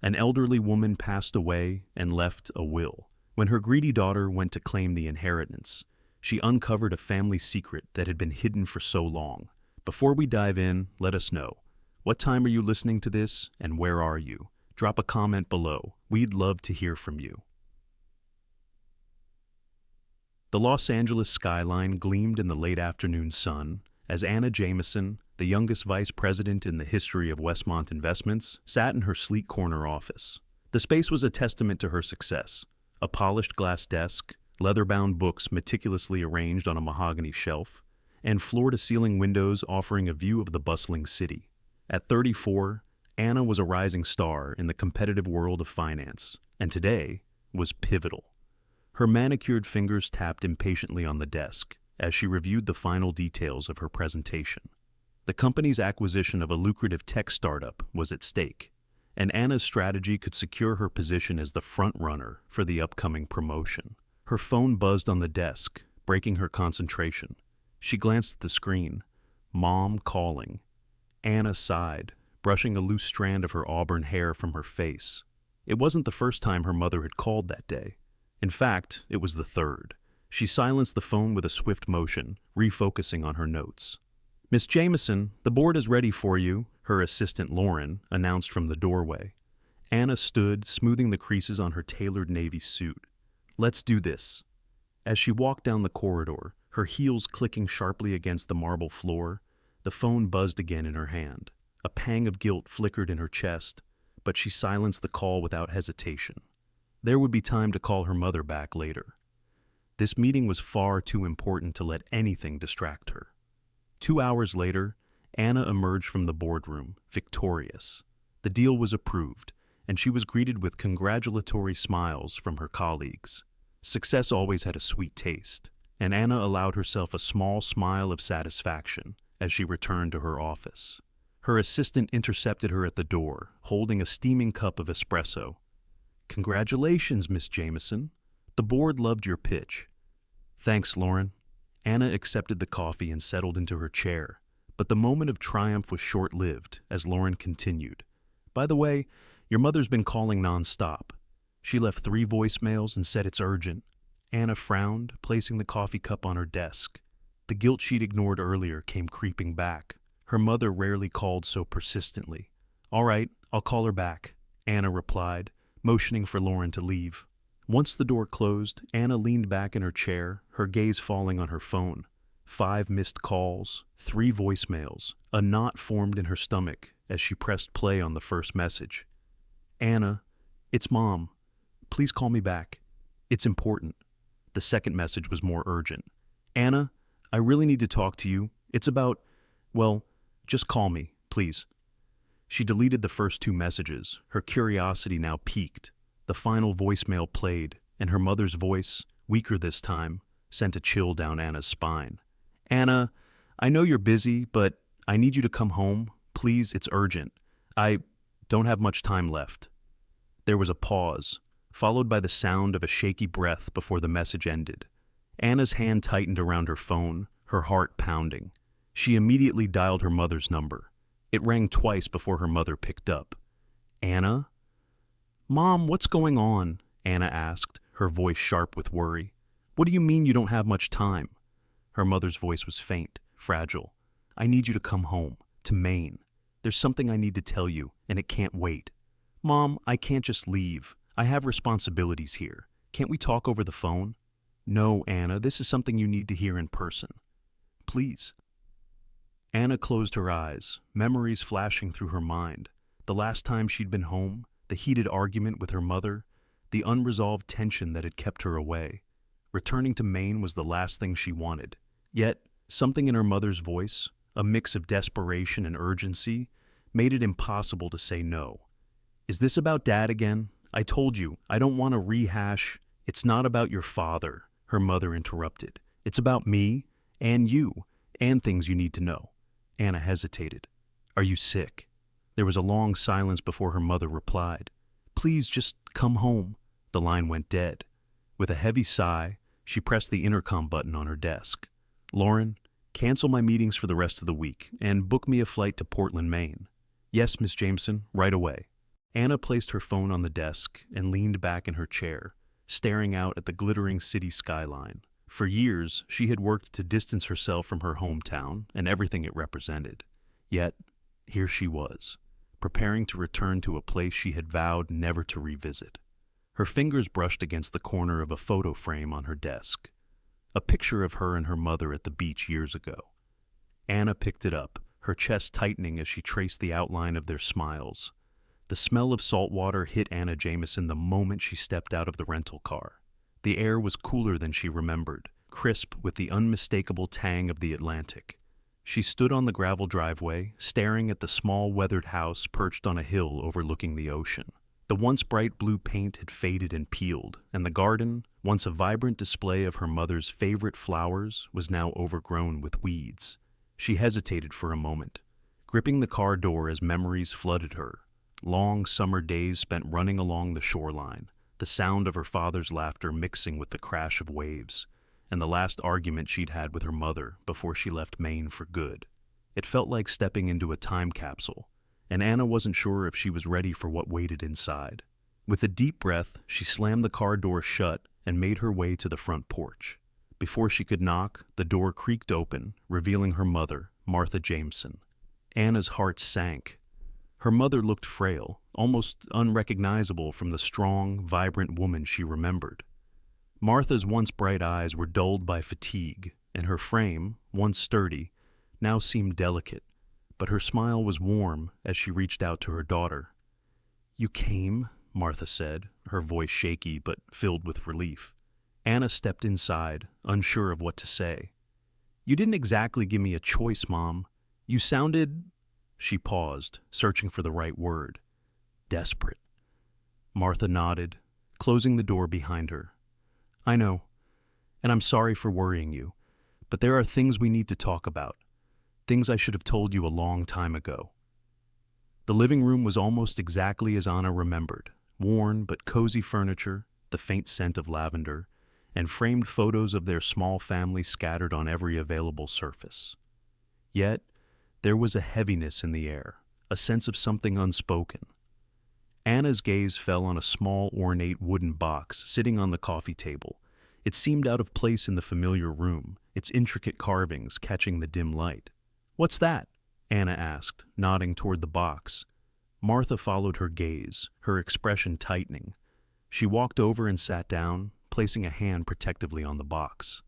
An elderly woman passed away and left a will. When her greedy daughter went to claim the inheritance, she uncovered a family secret that had been hidden for so long. Before we dive in, let us know. What time are you listening to this, and where are you? Drop a comment below. We'd love to hear from you. The Los Angeles skyline gleamed in the late afternoon sun as Anna Jameson, the youngest vice president in the history of Westmont Investments, sat in her sleek corner office. The space was a testament to her success. A polished glass desk, leather-bound books meticulously arranged on a mahogany shelf, and floor-to-ceiling windows offering a view of the bustling city. At 34, Anna was a rising star in the competitive world of finance, and today was pivotal. Her manicured fingers tapped impatiently on the desk as she reviewed the final details of her presentation. The company's acquisition of a lucrative tech startup was at stake, and Anna's strategy could secure her position as the front-runner for the upcoming promotion. Her phone buzzed on the desk, breaking her concentration. She glanced at the screen. Mom calling. Anna sighed, brushing a loose strand of her auburn hair from her face. It wasn't the first time her mother had called that day. In fact, it was the third. She silenced the phone with a swift motion, refocusing on her notes. "Miss Jameson, the board is ready for you," her assistant Lauren announced from the doorway. Anna stood, smoothing the creases on her tailored navy suit. "Let's do this." As she walked down the corridor, her heels clicking sharply against the marble floor, the phone buzzed again in her hand. A pang of guilt flickered in her chest, but she silenced the call without hesitation. There would be time to call her mother back later. This meeting was far too important to let anything distract her. 2 hours later, Anna emerged from the boardroom, victorious. The deal was approved, and she was greeted with congratulatory smiles from her colleagues. Success always had a sweet taste, and Anna allowed herself a small smile of satisfaction as she returned to her office. Her assistant intercepted her at the door, holding a steaming cup of espresso. "Congratulations, Miss Jameson. The board loved your pitch." "Thanks, Lauren." Anna accepted the coffee and settled into her chair, but the moment of triumph was short-lived as Lauren continued. "By the way, your mother's been calling nonstop. She left 3 voicemails and said it's urgent." Anna frowned, placing the coffee cup on her desk. The guilt she'd ignored earlier came creeping back. Her mother rarely called so persistently. "All right, I'll call her back," Anna replied, motioning for Lauren to leave. Once the door closed, Anna leaned back in her chair, her gaze falling on her phone. 5 missed calls, 3 voicemails. A knot formed in her stomach as she pressed play on the first message. "Anna, it's Mom. Please call me back. It's important." The second message was more urgent. "Anna, I really need to talk to you. It's about, well, just call me, please." She deleted the first 2 messages, her curiosity now piqued. The final voicemail played, and her mother's voice, weaker this time, sent a chill down Anna's spine. "Anna, I know you're busy, but I need you to come home. Please, it's urgent. I don't have much time left." There was a pause, followed by the sound of a shaky breath before the message ended. Anna's hand tightened around her phone, her heart pounding. She immediately dialed her mother's number. It rang twice before her mother picked up. "Anna?" "Mom, what's going on?" Anna asked, her voice sharp with worry. "What do you mean you don't have much time?" Her mother's voice was faint, fragile. "I need you to come home, to Maine. There's something I need to tell you, and it can't wait." "Mom, I can't just leave. I have responsibilities here. Can't we talk over the phone?" "No, Anna, this is something you need to hear in person. Please." Anna closed her eyes, memories flashing through her mind. The last time she'd been home, the heated argument with her mother, the unresolved tension that had kept her away. Returning to Maine was the last thing she wanted. Yet, something in her mother's voice, a mix of desperation and urgency, made it impossible to say no. "Is this about Dad again? I told you, I don't want to rehash." "It's not about your father," her mother interrupted. "It's about me, and you, and things you need to know." Anna hesitated. "Are you sick?" There was a long silence before her mother replied. "Please just come home." The line went dead. With a heavy sigh, she pressed the intercom button on her desk. "Lauren, cancel my meetings for the rest of the week and book me a flight to Portland, Maine." "Yes, Miss Jameson, right away." Anna placed her phone on the desk and leaned back in her chair, staring out at the glittering city skyline. For years, she had worked to distance herself from her hometown and everything it represented. Yet, here she was, preparing to return to a place she had vowed never to revisit. Her fingers brushed against the corner of a photo frame on her desk, a picture of her and her mother at the beach years ago. Anna picked it up, her chest tightening as she traced the outline of their smiles. The smell of salt water hit Anna Jameson the moment she stepped out of the rental car. The air was cooler than she remembered, crisp with the unmistakable tang of the Atlantic. She stood on the gravel driveway, staring at the small weathered house perched on a hill overlooking the ocean. The once bright blue paint had faded and peeled, and the garden, once a vibrant display of her mother's favorite flowers, was now overgrown with weeds. She hesitated for a moment, gripping the car door as memories flooded her. Long summer days spent running along the shoreline, the sound of her father's laughter mixing with the crash of waves, and the last argument she'd had with her mother before she left Maine for good. It felt like stepping into a time capsule, and Anna wasn't sure if she was ready for what waited inside. With a deep breath, she slammed the car door shut and made her way to the front porch. Before she could knock, the door creaked open, revealing her mother, Martha Jameson. Anna's heart sank. Her mother looked frail, almost unrecognizable from the strong, vibrant woman she remembered. Martha's once bright eyes were dulled by fatigue, and her frame, once sturdy, now seemed delicate, but her smile was warm as she reached out to her daughter. "You came," Martha said, her voice shaky but filled with relief. Anna stepped inside, unsure of what to say. "You didn't exactly give me a choice, Mom. You sounded—" She paused, searching for the right word. "Desperate." Martha nodded, closing the door behind her. "I know, and I'm sorry for worrying you, but there are things we need to talk about. Things I should have told you a long time ago." The living room was almost exactly as Anna remembered. Worn but cozy furniture, the faint scent of lavender, and framed photos of their small family scattered on every available surface. Yet, there was a heaviness in the air, a sense of something unspoken. Anna's gaze fell on a small, ornate wooden box sitting on the coffee table. It seemed out of place in the familiar room, its intricate carvings catching the dim light. "What's that?" Anna asked, nodding toward the box. Martha followed her gaze, her expression tightening. She walked over and sat down, placing a hand protectively on the box.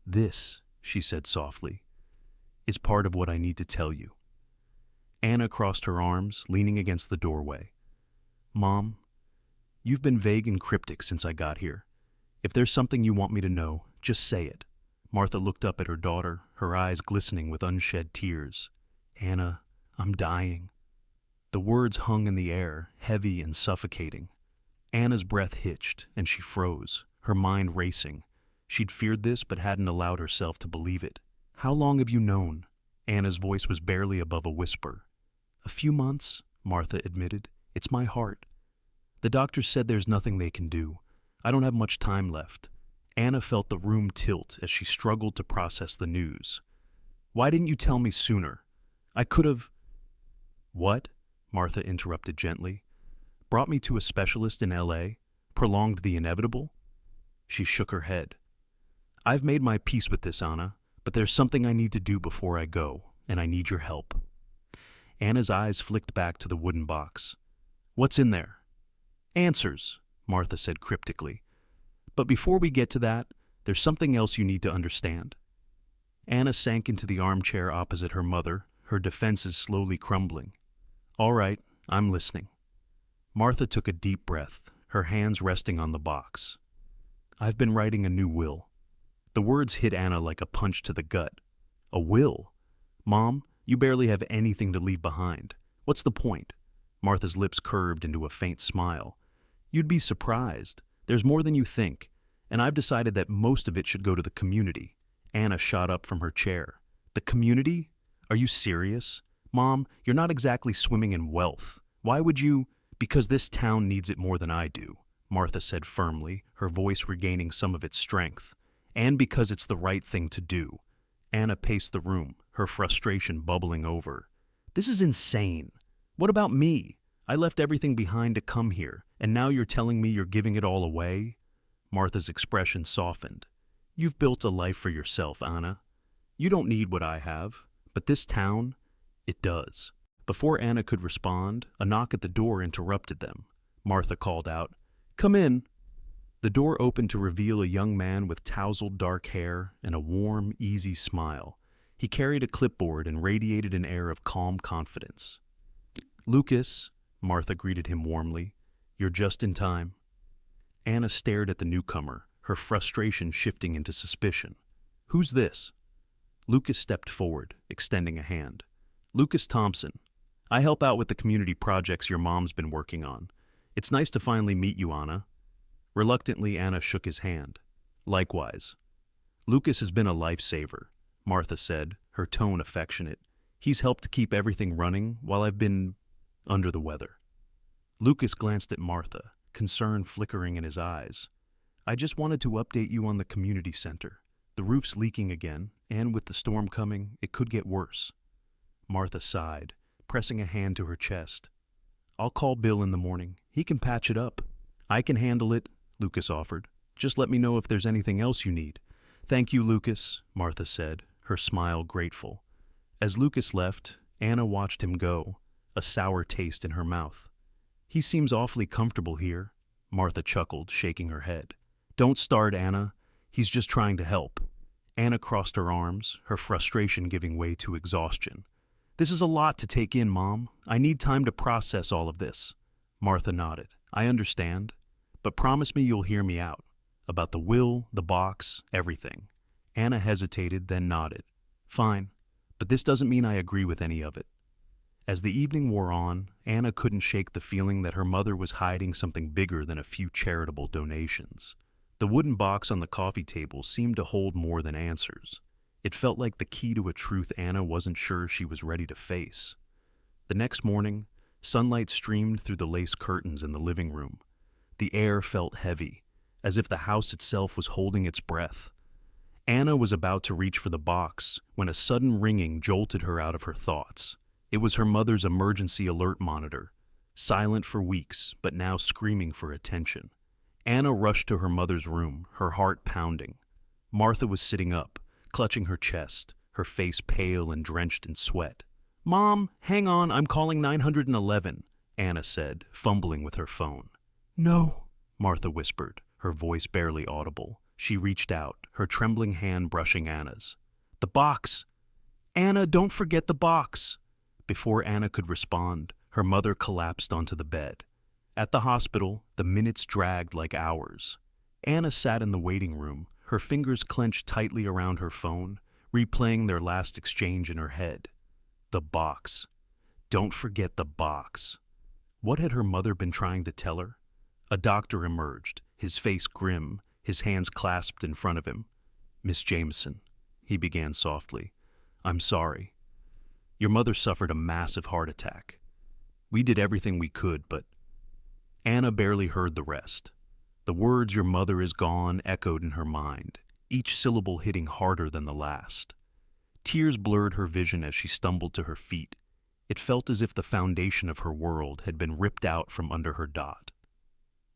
"This," she said softly, "is part of what I need to tell you." Anna crossed her arms, leaning against the doorway. "Mom, you've been vague and cryptic since I got here. If there's something you want me to know, just say it." Martha looked up at her daughter, her eyes glistening with unshed tears. "Anna, I'm dying." The words hung in the air, heavy and suffocating. Anna's breath hitched, and she froze, her mind racing. She'd feared this, but hadn't allowed herself to believe it. "How long have you known?" Anna's voice was barely above a whisper. "A few months," Martha admitted. "It's my heart. The doctors said there's nothing they can do. I don't have much time left." Anna felt the room tilt as she struggled to process the news. "Why didn't you tell me sooner? I could have—" "What?" Martha interrupted gently. "Brought me to a specialist in L.A.? Prolonged the inevitable?" She shook her head. "I've made my peace with this, Anna, but there's something I need to do before I go, and I need your help." Anna's eyes flicked back to the wooden box. "What's in there?" "Answers," Martha said cryptically. "But before we get to that, there's something else you need to understand." Anna sank into the armchair opposite her mother, her defenses slowly crumbling. "All right, I'm listening." Martha took a deep breath, her hands resting on the box. "I've been writing a new will." The words hit Anna like a punch to the gut. "A will? Mom, you barely have anything to leave behind. What's the point?" Martha's lips curved into a faint smile. "You'd be surprised. There's more than you think, and I've decided that most of it should go to the community." Anna shot up from her chair. "The community? Are you serious? Mom, you're not exactly swimming in wealth. Why would you—" "Because this town needs it more than I do," Martha said firmly, her voice regaining some of its strength. "And because it's the right thing to do." Anna paced the room, her frustration bubbling over. "This is insane. What about me? I left everything behind to come here, and now you're telling me you're giving it all away? Martha's expression softened. You've built a life for yourself, Anna. You don't need what I have, but this town, it does. Before Anna could respond, a knock at the door interrupted them. Martha called out, "Come in." The door opened to reveal a young man with tousled dark hair and a warm, easy smile. He carried a clipboard and radiated an air of calm confidence. "Lucas," Martha greeted him warmly, "you're just in time." Anna stared at the newcomer, her frustration shifting into suspicion. "Who's this?" Lucas stepped forward, extending a hand. "Lucas Thompson. I help out with the community projects your mom's been working on. It's nice to finally meet you, Anna." Reluctantly, Anna shook his hand. "Likewise." "Lucas has been a lifesaver," Martha said, her tone affectionate. "He's helped to keep everything running while I've been under the weather." Lucas glanced at Martha, concern flickering in his eyes. "I just wanted to update you on the community center. The roof's leaking again, and with the storm coming, it could get worse." Martha sighed, pressing a hand to her chest. "I'll call Bill in the morning. He can patch it up." "I can handle it," Lucas offered. "Just let me know if there's anything else you need." "Thank you, Lucas," Martha said, her smile grateful. As Lucas left, Anna watched him go, a sour taste in her mouth. "He seems awfully comfortable here," Martha chuckled, shaking her head. "Don't start, Anna. He's just trying to help." Anna crossed her arms, her frustration giving way to exhaustion. "This is a lot to take in, Mom. I need time to process all of this." Martha nodded. "I understand. But promise me you'll hear me out. About the will, the box, everything." Anna hesitated, then nodded. "Fine. But this doesn't mean I agree with any of it." As the evening wore on, Anna couldn't shake the feeling that her mother was hiding something bigger than a few charitable donations. The wooden box on the coffee table seemed to hold more than answers. It felt like the key to a truth Anna wasn't sure she was ready to face. The next morning, sunlight streamed through the lace curtains in the living room. The air felt heavy, as if the house itself was holding its breath. Anna was about to reach for the box when a sudden ringing jolted her out of her thoughts. It was her mother's emergency alert monitor, silent for weeks, but now screaming for attention. Anna rushed to her mother's room, her heart pounding. Martha was sitting up, clutching her chest, her face pale and drenched in sweat. "Mom, hang on, I'm calling 911, Anna said, fumbling with her phone. "No," Martha whispered, her voice barely audible. She reached out, her trembling hand brushing Anna's. "The box! Anna, don't forget the box!" Before Anna could respond, her mother collapsed onto the bed. At the hospital, the minutes dragged like hours. Anna sat in the waiting room, her fingers clenched tightly around her phone, replaying their last exchange in her head. The box. Don't forget the box. What had her mother been trying to tell her? A doctor emerged, his face grim, his hands clasped in front of him. "Miss Jameson," he began softly, "I'm sorry. Your mother suffered a massive heart attack. We did everything we could, but—" Anna barely heard the rest. The words "your mother is gone" echoed in her mind, each syllable hitting harder than the last. Tears blurred her vision as she stumbled to her feet. It felt as if the foundation of her world had been ripped out from under her dot.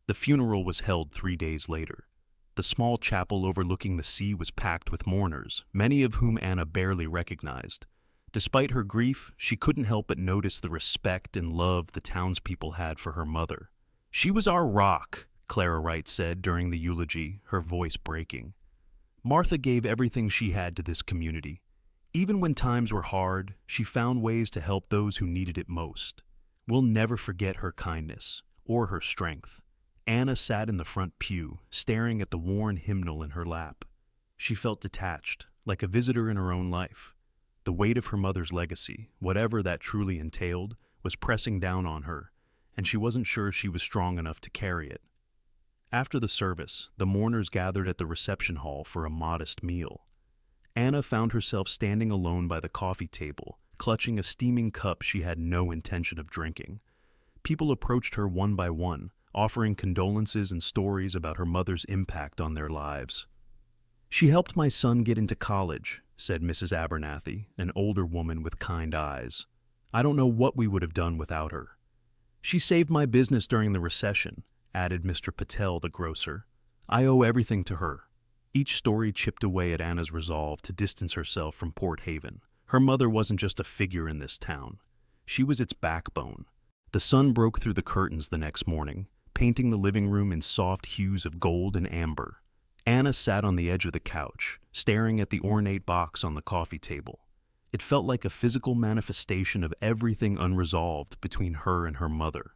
The funeral was held 3 days later. The small chapel overlooking the sea was packed with mourners, many of whom Anna barely recognized. Despite her grief, she couldn't help but notice the respect and love the townspeople had for her mother. "She was our rock," Clara Wright said during the eulogy, her voice breaking. "Martha gave everything she had to this community. Even when times were hard, she found ways to help those who needed it most. We'll never forget her kindness or her strength." Anna sat in the front pew, staring at the worn hymnal in her lap. She felt detached, like a visitor in her own life. The weight of her mother's legacy, whatever that truly entailed, was pressing down on her, and she wasn't sure she was strong enough to carry it. After the service, the mourners gathered at the reception hall for a modest meal. Anna found herself standing alone by the coffee table, clutching a steaming cup she had no intention of drinking. People approached her one by one, offering condolences and stories about her mother's impact on their lives. "She helped my son get into college," said Mrs. Abernathy, an older woman with kind eyes. "I don't know what we would have done without her." She saved my business during the recession, added Mr. Patel, the grocer. I owe everything to her. Each story chipped away at Anna's resolve to distance herself from Port Haven. Her mother wasn't just a figure in this town. She was its backbone. The sun broke through the curtains the next morning, painting the living room in soft hues of gold and amber. Anna sat on the edge of the couch, staring at the ornate box on the coffee table. It felt like a physical manifestation of everything unresolved between her and her mother.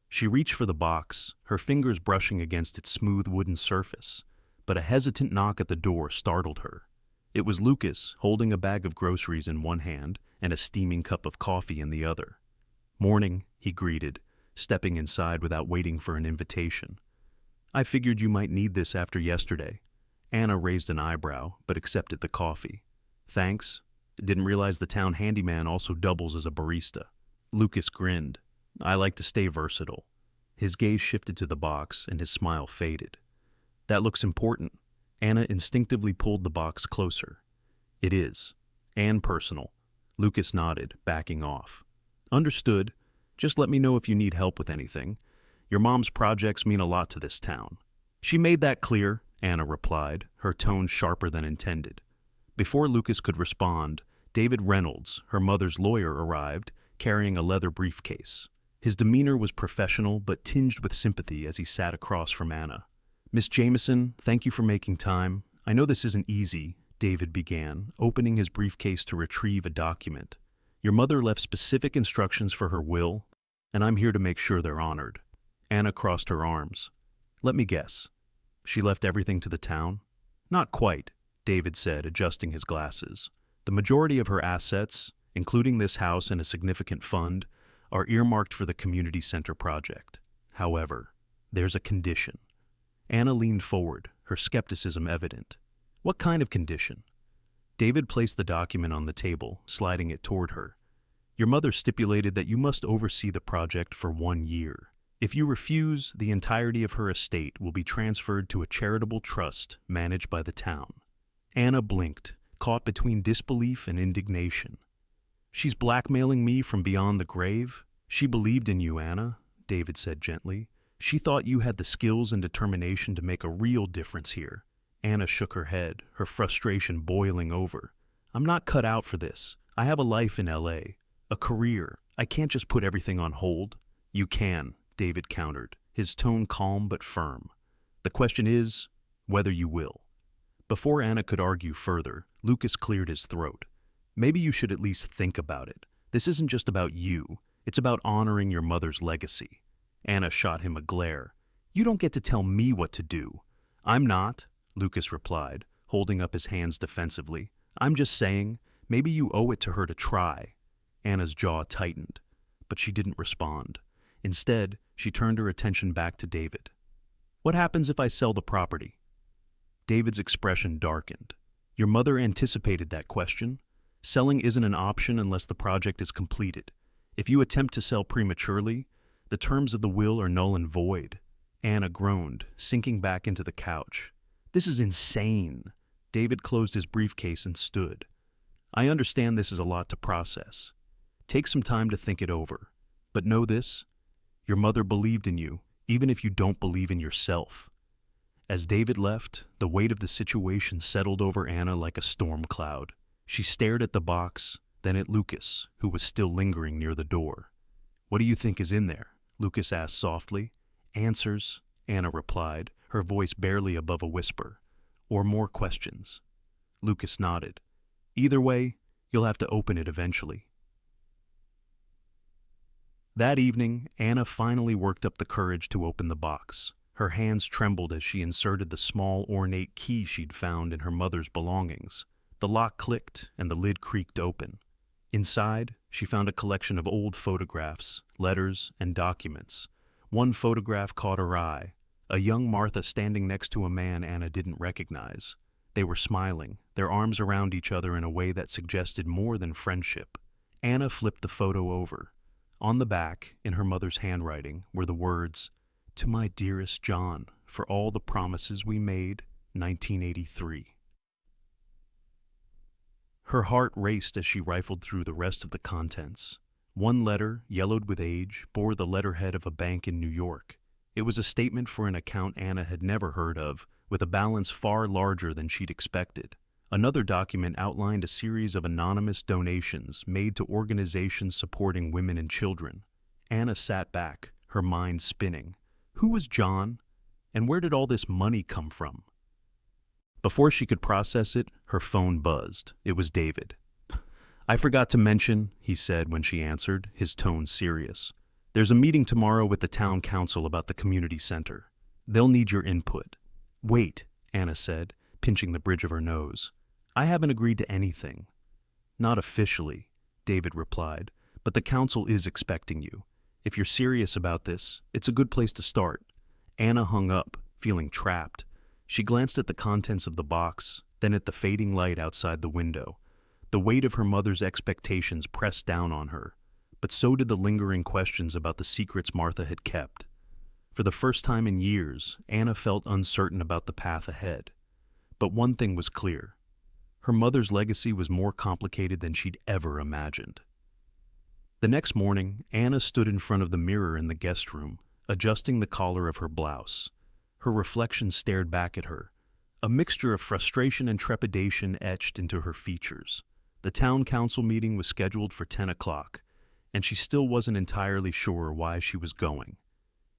She reached for the box, her fingers brushing against its smooth wooden surface, but a hesitant knock at the door startled her. It was Lucas, holding a bag of groceries in one hand and a steaming cup of coffee in the other. "Morning," he greeted, stepping inside without waiting for an invitation. "I figured you might need this after yesterday." Anna raised an eyebrow, but accepted the coffee. "Thanks. Didn't realize the town handyman also doubles as a barista." Lucas grinned. "I like to stay versatile." His gaze shifted to the box, and his smile faded. "That looks important." Anna instinctively pulled the box closer. "It is. And personal." Lucas nodded, backing off. "Understood. Just let me know if you need help with anything. Your mom's projects mean a lot to this town." "She made that clear," Anna replied, her tone sharper than intended. Before Lucas could respond, David Reynolds, her mother's lawyer, arrived, carrying a leather briefcase. His demeanor was professional but tinged with sympathy as he sat across from Anna. "Miss Jameson, thank you for making time. I know this isn't easy," David began, opening his briefcase to retrieve a document. "Your mother left specific instructions for her will, and I'm here to make sure they're honored." Anna crossed her arms. "Let me guess. She left everything to the town?" "Not quite," David said, adjusting his glasses. "The majority of her assets, including this house and a significant fund, are earmarked for the community center project. However, there's a condition." Anna leaned forward, her skepticism evident. "What kind of condition?" David placed the document on the table, sliding it toward her. "Your mother stipulated that you must oversee the project for 1 year. If you refuse, the entirety of her estate will be transferred to a charitable trust managed by the town." Anna blinked, caught between disbelief and indignation. "She's blackmailing me from beyond the grave?" "She believed in you, Anna," David said gently. "She thought you had the skills and determination to make a real difference here." Anna shook her head, her frustration boiling over. "I'm not cut out for this. I have a life in LA, a career. I can't just put everything on hold." "You can," David countered, his tone calm but firm. "The question is whether you will." Before Anna could argue further, Lucas cleared his throat. "Maybe you should at least think about it. This isn't just about you. It's about honoring your mother's legacy." Anna shot him a glare. "You don't get to tell me what to do." "I'm not," Lucas replied, holding up his hands defensively. "I'm just saying, maybe you owe it to her to try." Anna's jaw tightened, but she didn't respond. Instead, she turned her attention back to David. "What happens if I sell the property?" David's expression darkened. "Your mother anticipated that question. Selling isn't an option unless the project is completed. If you attempt to sell prematurely, the terms of the will are null and void." Anna groaned, sinking back into the couch. "This is insane." David closed his briefcase and stood. "I understand this is a lot to process. Take some time to think it over. But know this, your mother believed in you, even if you don't believe in yourself." As David left, the weight of the situation settled over Anna like a storm cloud. She stared at the box, then at Lucas, who was still lingering near the door. "What do you think is in there?" Lucas asked softly. "Answers," Anna replied, her voice barely above a whisper. "Or more questions." Lucas nodded. "Either way, you'll have to open it eventually." That evening, Anna finally worked up the courage to open the box. Her hands trembled as she inserted the small, ornate key she'd found in her mother's belongings. The lock clicked and the lid creaked open. Inside, she found a collection of old photographs, letters, and documents. One photograph caught her eye, a young Martha standing next to a man Anna didn't recognize. They were smiling, their arms around each other in a way that suggested more than friendship. Anna flipped the photo over. On the back, in her mother's handwriting, were the words, "To my dearest John, for all the promises we made, 1983. Her heart raced as she rifled through the rest of the contents. One letter, yellowed with age, bore the letterhead of a bank in New York. It was a statement for an account Anna had never heard of, with a balance far larger than she'd expected. Another document outlined a series of anonymous donations made to organizations supporting women and children. Anna sat back, her mind spinning. Who was John? And where did all this money come from? Before she could process it, her phone buzzed. It was David. "I forgot to mention," he said when she answered, his tone serious. "There's a meeting tomorrow with the town council about the community center. They'll need your input." "Wait," Anna said, pinching the bridge of her nose. "I haven't agreed to anything." "Not officially," David replied, "but the council is expecting you. If you're serious about this, it's a good place to start." Anna hung up, feeling trapped. She glanced at the contents of the box, then at the fading light outside the window. The weight of her mother's expectations pressed down on her, but so did the lingering questions about the secrets Martha had kept. For the first time in years, Anna felt uncertain about the path ahead. But one thing was clear. Her mother's legacy was more complicated than she'd ever imagined. The next morning, Anna stood in front of the mirror in the guest room, adjusting the collar of her blouse. Her reflection stared back at her. A mixture of frustration and trepidation etched into her features. The town council meeting was scheduled for 10 o'clock, and she still wasn't entirely sure why she was going.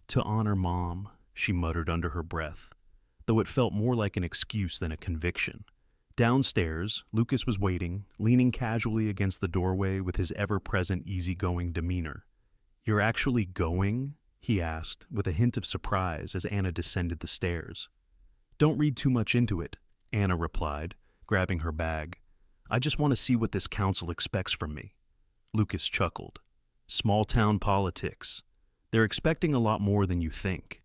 "To honor Mom," she muttered under her breath, though it felt more like an excuse than a conviction. Downstairs, Lucas was waiting, leaning casually against the doorway with his ever-present easygoing demeanor. "You're actually going?" he asked, with a hint of surprise as Anna descended the stairs. "Don't read too much into it," Anna replied, grabbing her bag. "I just want to see what this council expects from me." Lucas chuckled. "Small-town politics. They're expecting a lot more than you think."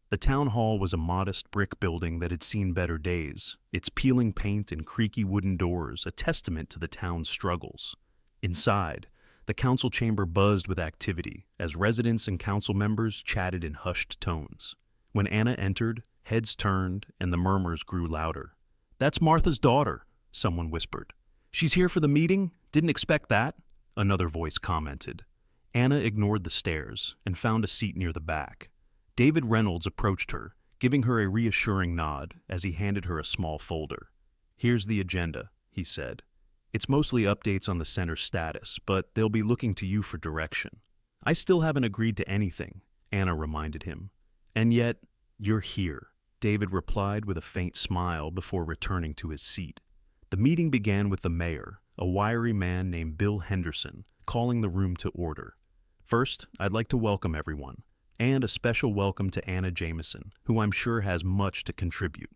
The town hall was a modest brick building that had seen better days, its peeling paint and creaky wooden doors a testament to the town's struggles. Inside, the council chamber buzzed with activity as residents and council members chatted in hushed tones. When Anna entered, heads turned and the murmurs grew louder. "That's Martha's daughter," someone whispered. "She's here for the meeting? Didn't expect that," another voice commented. Anna ignored the stares and found a seat near the back. David Reynolds approached her, giving her a reassuring nod as he handed her a small folder. "Here's the agenda," he said. "It's mostly updates on the center's status, but they'll be looking to you for direction." "I still haven't agreed to anything," Anna reminded him. "And yet, you're here," David replied with a faint smile before returning to his seat. The meeting began with the mayor, a wiry man named Bill Henderson, calling the room to order. "First, I'd like to welcome everyone, and a special welcome to Anna Jameson, who I'm sure has much to contribute."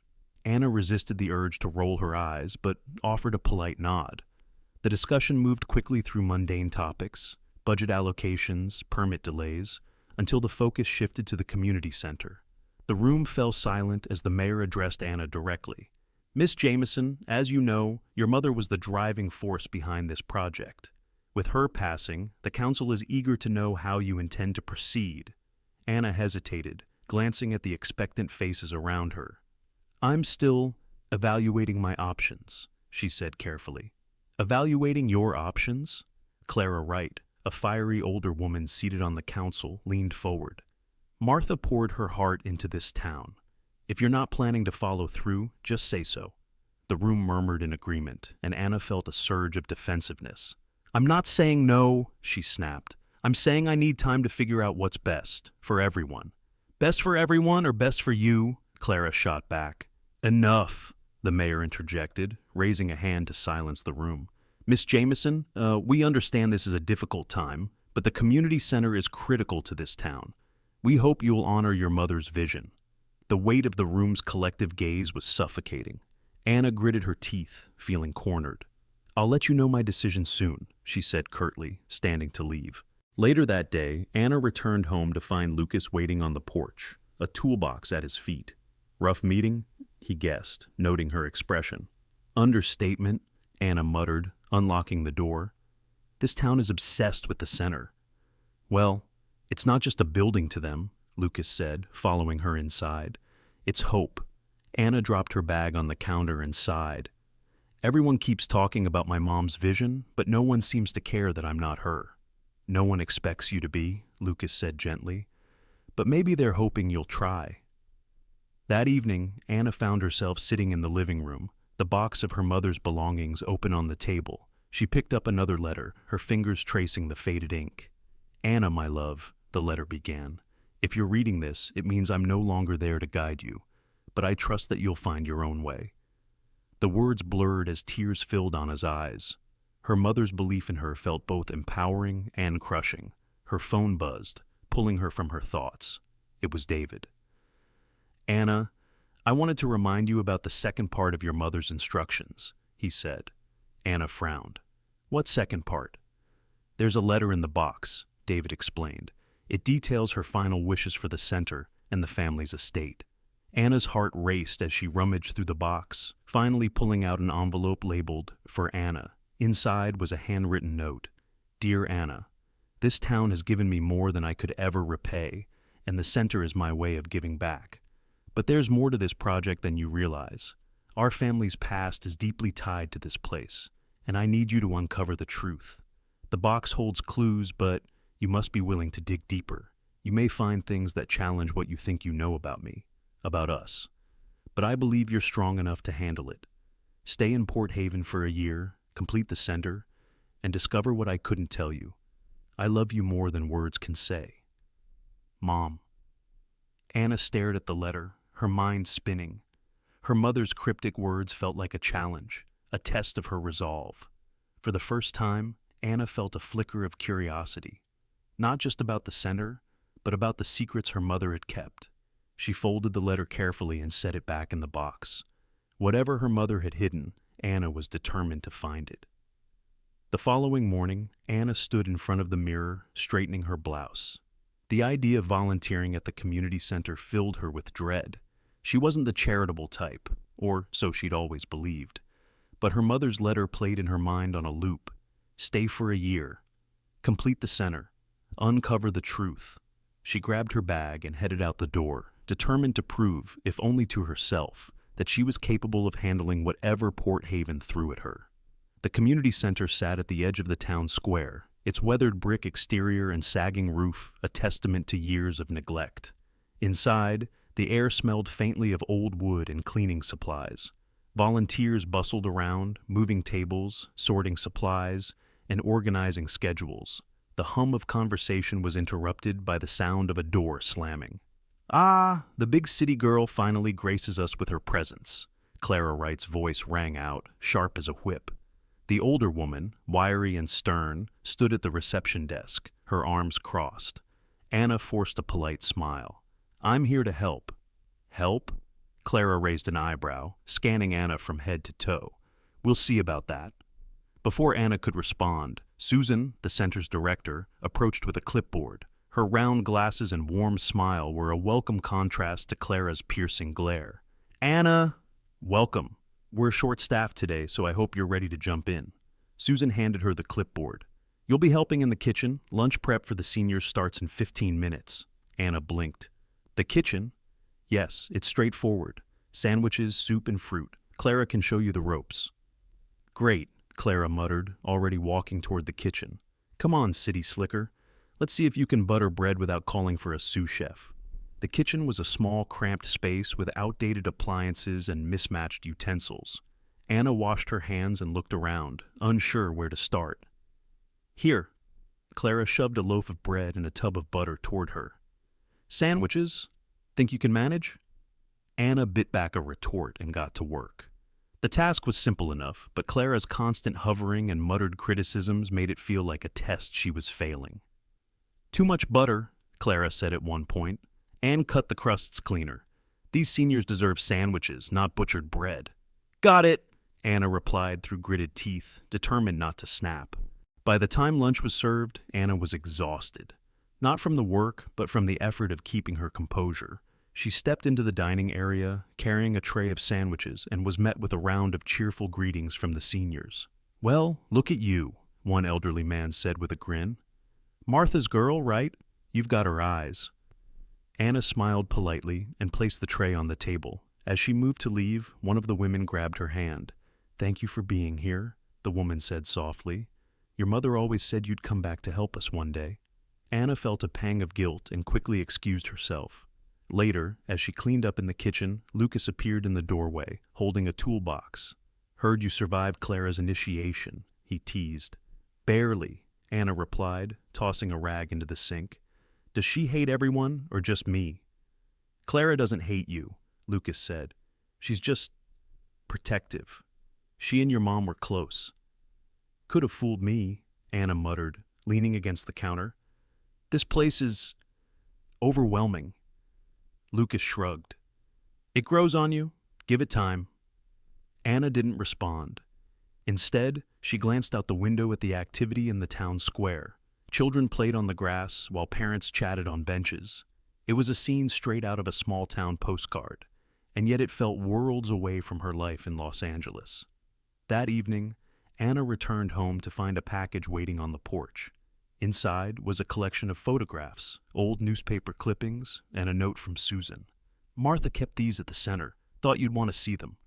Anna resisted the urge to roll her eyes, but offered a polite nod. The discussion moved quickly through mundane topics, budget allocations, permit delays, until the focus shifted to the community center. The room fell silent as the mayor addressed Anna directly. "Miss Jameson, as you know, your mother was the driving force behind this project. With her passing, the council is eager to know how you intend to proceed." Anna hesitated, glancing at the expectant faces around her. "I'm still evaluating my options," she said carefully. "Evaluating your options?" Clara Wright, a fiery older woman seated on the council, leaned forward. "Martha poured her heart into this town. If you're not planning to follow through, just say so." The room murmured in agreement, and Anna felt a surge of defensiveness. "I'm not saying no," she snapped. "I'm saying I need time to figure out what's best, for everyone." "Best for everyone or best for you?" Clara shot back. "Enough," the mayor interjected, raising a hand to silence the room. "Miss Jameson, we understand this is a difficult time, but the community center is critical to this town. We hope you'll honor your mother's vision." The weight of the room's collective gaze was suffocating. Anna gritted her teeth, feeling cornered. "I'll let you know my decision soon," she said curtly, standing to leave. Later that day, Anna returned home to find Lucas waiting on the porch, a toolbox at his feet. "Rough meeting?" he guessed, noting her expression. "Understatement," Anna muttered, unlocking the door. "This town is obsessed with the center." "Well, it's not just a building to them," Lucas said, following her inside. "It's hope." Anna dropped her bag on the counter and sighed. "Everyone keeps talking about my mom's vision, but no one seems to care that I'm not her." No one expects you to be, Lucas said gently, but maybe they're hoping you'll try. That evening, Anna found herself sitting in the living room, the box of her mother's belongings open on the table. She picked up another letter, her fingers tracing the faded ink. Anna, my love, the letter began. If you're reading this, it means I'm no longer there to guide you, but I trust that you'll find your own way. The words blurred as tears filled Anna's eyes. Her mother's belief in her felt both empowering and crushing. Her phone buzzed, pulling her from her thoughts. It was David. Anna, I wanted to remind you about the second part of your mother's instructions, he said. Anna frowned. What second part? There's a letter in the box, David explained. It details her final wishes for the center and the family's estate. Anna's heart raced as she rummaged through the box, finally pulling out an envelope labeled, "For Anna." Inside was a handwritten note. Dear Anna, this town has given me more than I could ever repay, and the center is my way of giving back. But there's more to this project than you realize. Our family's past is deeply tied to this place, and I need you to uncover the truth. The box holds clues, but you must be willing to dig deeper. You may find things that challenge what you think you know about me, about us. But I believe you're strong enough to handle it. Stay in Port Haven for a year, complete the center, and discover what I couldn't tell you. I love you more than words can say. Mom. Anna stared at the letter, her mind spinning. Her mother's cryptic words felt like a challenge, a test of her resolve. For the first time, Anna felt a flicker of curiosity, not just about the center, but about the secrets her mother had kept. She folded the letter carefully and set it back in the box. Whatever her mother had hidden, Anna was determined to find it. The following morning, Anna stood in front of the mirror, straightening her blouse. The idea of volunteering at the community center filled her with dread. She wasn't the charitable type, or so she'd always believed. But her mother's letter played in her mind on a loop. Stay for a year. Complete the center. Uncover the truth. She grabbed her bag and headed out the door, determined to prove, if only to herself, that she was capable of handling whatever Port Haven threw at her. The community center sat at the edge of the town square, its weathered brick exterior and sagging roof a testament to years of neglect. Inside, the air smelled faintly of old wood and cleaning supplies. Volunteers bustled around, moving tables, sorting supplies, and organizing schedules. The hum of conversation was interrupted by the sound of a door slamming. Ah, the big city girl finally graces us with her presence. Clara Wright's voice rang out, sharp as a whip. The older woman, wiry and stern, stood at the reception desk, her arms crossed. Anna forced a polite smile. I'm here to help. Help? Clara raised an eyebrow, scanning Anna from head to toe. We'll see about that. Before Anna could respond, Susan, the center's director, approached with a clipboard. Her round glasses and warm smile were a welcome contrast to Clara's piercing glare. Anna, welcome. We're short-staffed today, so I hope you're ready to jump in. Susan handed her the clipboard. You'll be helping in the kitchen. Lunch prep for the seniors starts in 15 minutes. Anna blinked. The kitchen? Yes, it's straightforward. Sandwiches, soup, and fruit. Clara can show you the ropes. Great, Clara muttered, already walking toward the kitchen. Come on, city slicker. Let's see if you can butter bread without calling for a sous chef. The kitchen was a small, cramped space with outdated appliances and mismatched utensils. Anna washed her hands and looked around, unsure where to start. Here. Clara shoved a loaf of bread and a tub of butter toward her. Sandwiches? Think you can manage? Anna bit back a retort and got to work. The task was simple enough, but Clara's constant hovering and muttered criticisms made it feel like a test she was failing. Too much butter, Clara said at one point, and cut the crusts cleaner. These seniors deserve sandwiches, not butchered bread. Got it, Anna replied through gritted teeth, determined not to snap. By the time lunch was served, Anna was exhausted. Not from the work, but from the effort of keeping her composure. She stepped into the dining area, carrying a tray of sandwiches, and was met with a round of cheerful greetings from the seniors. Well, look at you, one elderly man said with a grin. Martha's girl, right? You've got her eyes. Anna smiled politely and placed the tray on the table. As she moved to leave, one of the women grabbed her hand. Thank you for being here, the woman said softly. Your mother always said you'd come back to help us one day." Anna felt a pang of guilt and quickly excused herself. Later, as she cleaned up in the kitchen, Lucas appeared in the doorway, holding a toolbox. "Heard you survived Clara's initiation," he teased. "Barely," Anna replied, tossing a rag into the sink. "Does she hate everyone, or just me?" "Clara doesn't hate you," Lucas said. "She's just protective. She and your mom were close." "Could have fooled me," Anna muttered, leaning against the counter. "This place is overwhelming." Lucas shrugged. "It grows on you. Give it time." Anna didn't respond. Instead, she glanced out the window at the activity in the town square. Children played on the grass while parents chatted on benches. It was a scene straight out of a small-town postcard, and yet it felt worlds away from her life in Los Angeles. That evening, Anna returned home to find a package waiting on the porch. Inside was a collection of photographs, old newspaper clippings, and a note from Susan. "Martha kept these at the center. Thought you'd want to see them."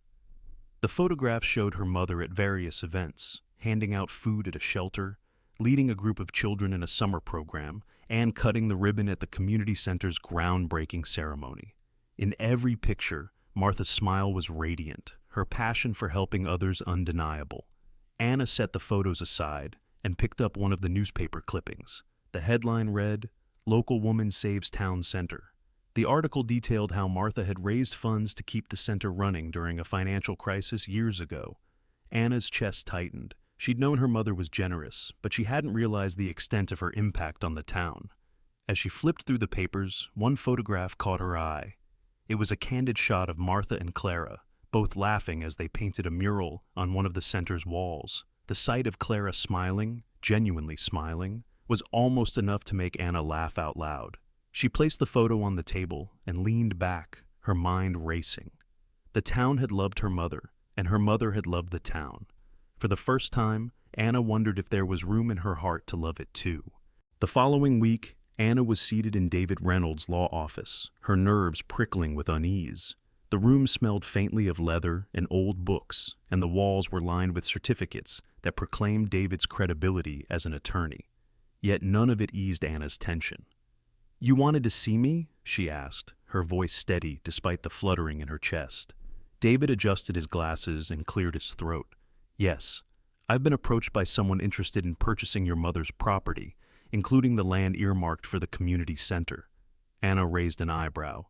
The photographs showed her mother at various events, handing out food at a shelter, leading a group of children in a summer program, and cutting the ribbon at the community center's groundbreaking ceremony. In every picture, Martha's smile was radiant, her passion for helping others undeniable. Anna set the photos aside and picked up one of the newspaper clippings. The headline read, "Local Woman Saves Town Center." The article detailed how Martha had raised funds to keep the center running during a financial crisis years ago. Anna's chest tightened. She'd known her mother was generous, but she hadn't realized the extent of her impact on the town. As she flipped through the papers, one photograph caught her eye. It was a candid shot of Martha and Clara, both laughing as they painted a mural on one of the center's walls. The sight of Clara smiling, genuinely smiling, was almost enough to make Anna laugh out loud. She placed the photo on the table and leaned back, her mind racing. The town had loved her mother, and her mother had loved the town. For the first time, Anna wondered if there was room in her heart to love it too. The following week, Anna was seated in David Reynolds' law office, her nerves prickling with unease. The room smelled faintly of leather and old books, and the walls were lined with certificates that proclaimed David's credibility as an attorney. Yet none of it eased Anna's tension. "You wanted to see me?" she asked, her voice steady despite the fluttering in her chest. David adjusted his glasses and cleared his throat. "Yes, I've been approached by someone interested in purchasing your mother's property, including the land earmarked for the community center." Anna raised an eyebrow.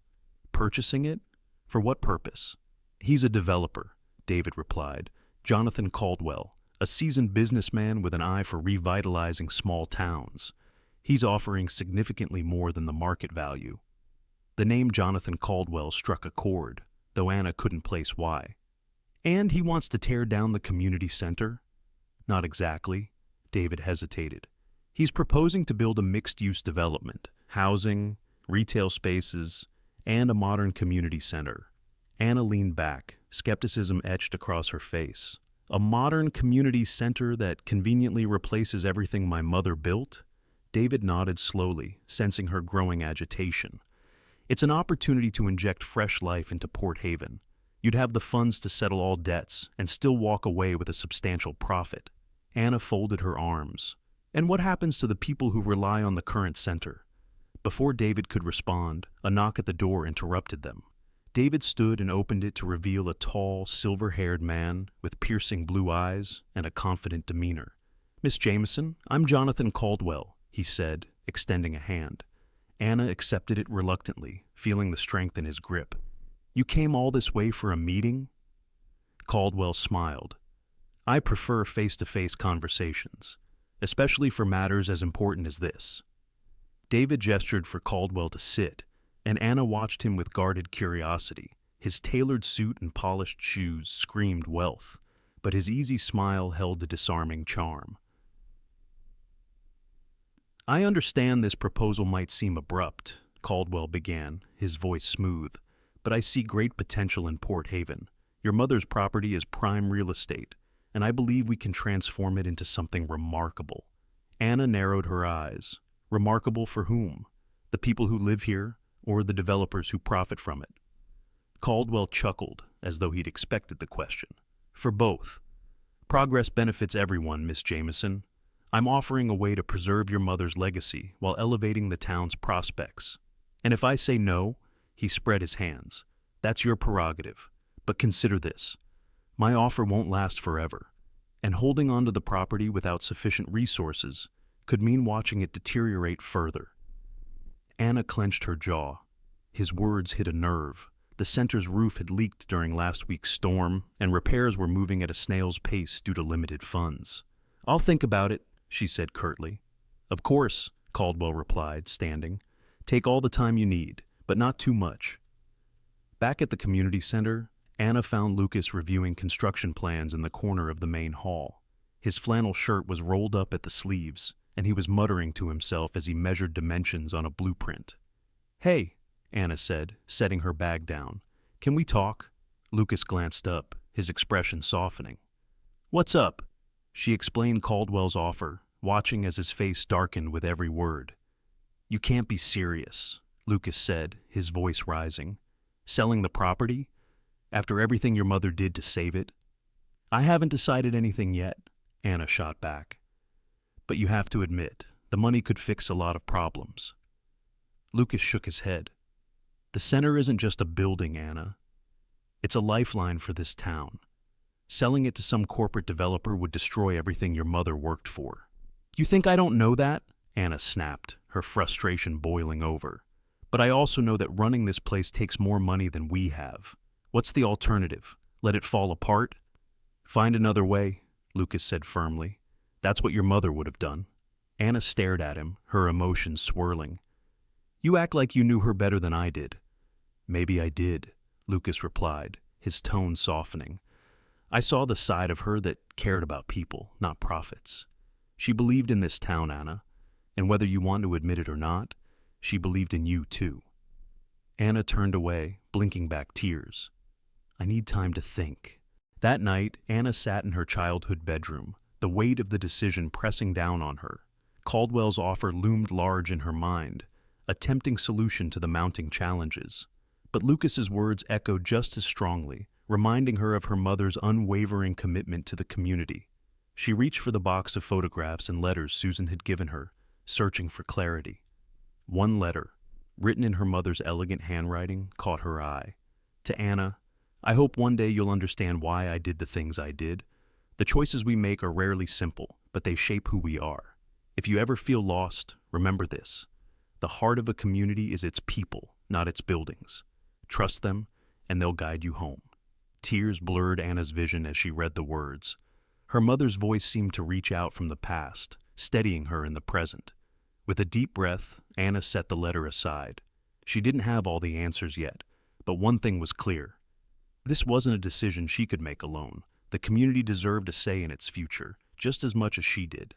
"Purchasing it? For what purpose?" "He's a developer," David replied. "Jonathan Caldwell, a seasoned businessman with an eye for revitalizing small towns. He's offering significantly more than the market value." The name Jonathan Caldwell struck a chord, though Anna couldn't place why. "And he wants to tear down the community center?" "Not exactly." David hesitated. "He's proposing to build a mixed-use development, housing, retail spaces, and a modern community center." Anna leaned back, skepticism etched across her face. "A modern community center that conveniently replaces everything my mother built?" David nodded slowly, sensing her growing agitation. "It's an opportunity to inject fresh life into Port Haven. You'd have the funds to settle all debts and still walk away with a substantial profit." Anna folded her arms. "And what happens to the people who rely on the current center?" Before David could respond, a knock at the door interrupted them. David stood and opened it to reveal a tall, silver-haired man with piercing blue eyes and a confident demeanor. "Miss Jameson, I'm Jonathan Caldwell," he said, extending a hand. Anna accepted it reluctantly, feeling the strength in his grip. "You came all this way for a meeting?" Caldwell smiled. "I prefer face-to-face conversations, especially for matters as important as this." David gestured for Caldwell to sit, and Anna watched him with guarded curiosity. His tailored suit and polished shoes screamed wealth, but his easy smile held a disarming charm. "I understand this proposal might seem abrupt," Caldwell began, his voice smooth, "but I see great potential in Port Haven. Your mother's property is prime real estate, and I believe we can transform it into something remarkable." Anna narrowed her eyes. "Remarkable for whom? The people who live here, or the developers who profit from it?" Caldwell chuckled, as though he'd expected the question. "For both. Progress benefits everyone, Miss Jameson. I'm offering a way to preserve your mother's legacy while elevating the town's prospects. And if I say no, he spread his hands. That's your prerogative. But consider this. My offer won't last forever, and holding on to the property without sufficient resources could mean watching it deteriorate further. Anna clenched her jaw. His words hit a nerve. The center's roof had leaked during last week's storm, and repairs were moving at a snail's pace due to limited funds. "I'll think about it," she said curtly. "Of course," Caldwell replied, standing. "Take all the time you need, but not too much." Back at the community center, Anna found Lucas reviewing construction plans in the corner of the main hall. His flannel shirt was rolled up at the sleeves, and he was muttering to himself as he measured dimensions on a blueprint. "Hey," Anna said, setting her bag down. "Can we talk?" Lucas glanced up, his expression softening. "What's up?" She explained Caldwell's offer, watching as his face darkened with every word. "You can't be serious," Lucas said, his voice rising. "Selling the property? After everything your mother did to save it?" "I haven't decided anything yet," Anna shot back. "But you have to admit, the money could fix a lot of problems." Lucas shook his head. "The center isn't just a building, Anna. It's a lifeline for this town. Selling it to some corporate developer would destroy everything your mother worked for." "You think I don't know that?" Anna snapped, her frustration boiling over. "But I also know that running this place takes more money than we have. What's the alternative? Let it fall apart?" "Find another way," Lucas said firmly. "That's what your mother would have done." Anna stared at him, her emotions swirling. "You act like you knew her better than I did." "Maybe I did," Lucas replied, his tone softening. "I saw the side of her that cared about people, not profits. She believed in this town, Anna, and whether you want to admit it or not, she believed in you too." Anna turned away, blinking back tears. "I need time to think." That night, Anna sat in her childhood bedroom, the weight of the decision pressing down on her. Caldwell's offer loomed large in her mind, a tempting solution to the mounting challenges. But Lucas's words echoed just as strongly, reminding her of her mother's unwavering commitment to the community. She reached for the box of photographs and letters Susan had given her, searching for clarity. One letter, written in her mother's elegant handwriting, caught her eye. To Anna, "I hope one day you'll understand why I did the things I did. The choices we make are rarely simple, but they shape who we are. If you ever feel lost, remember this. The heart of a community is its people, not its buildings. Trust them, and they'll guide you home." Tears blurred Anna's vision as she read the words. Her mother's voice seemed to reach out from the past, steadying her in the present. With a deep breath, Anna set the letter aside. She didn't have all the answers yet, but one thing was clear. This wasn't a decision she could make alone. The community deserved a say in its future, just as much as she did.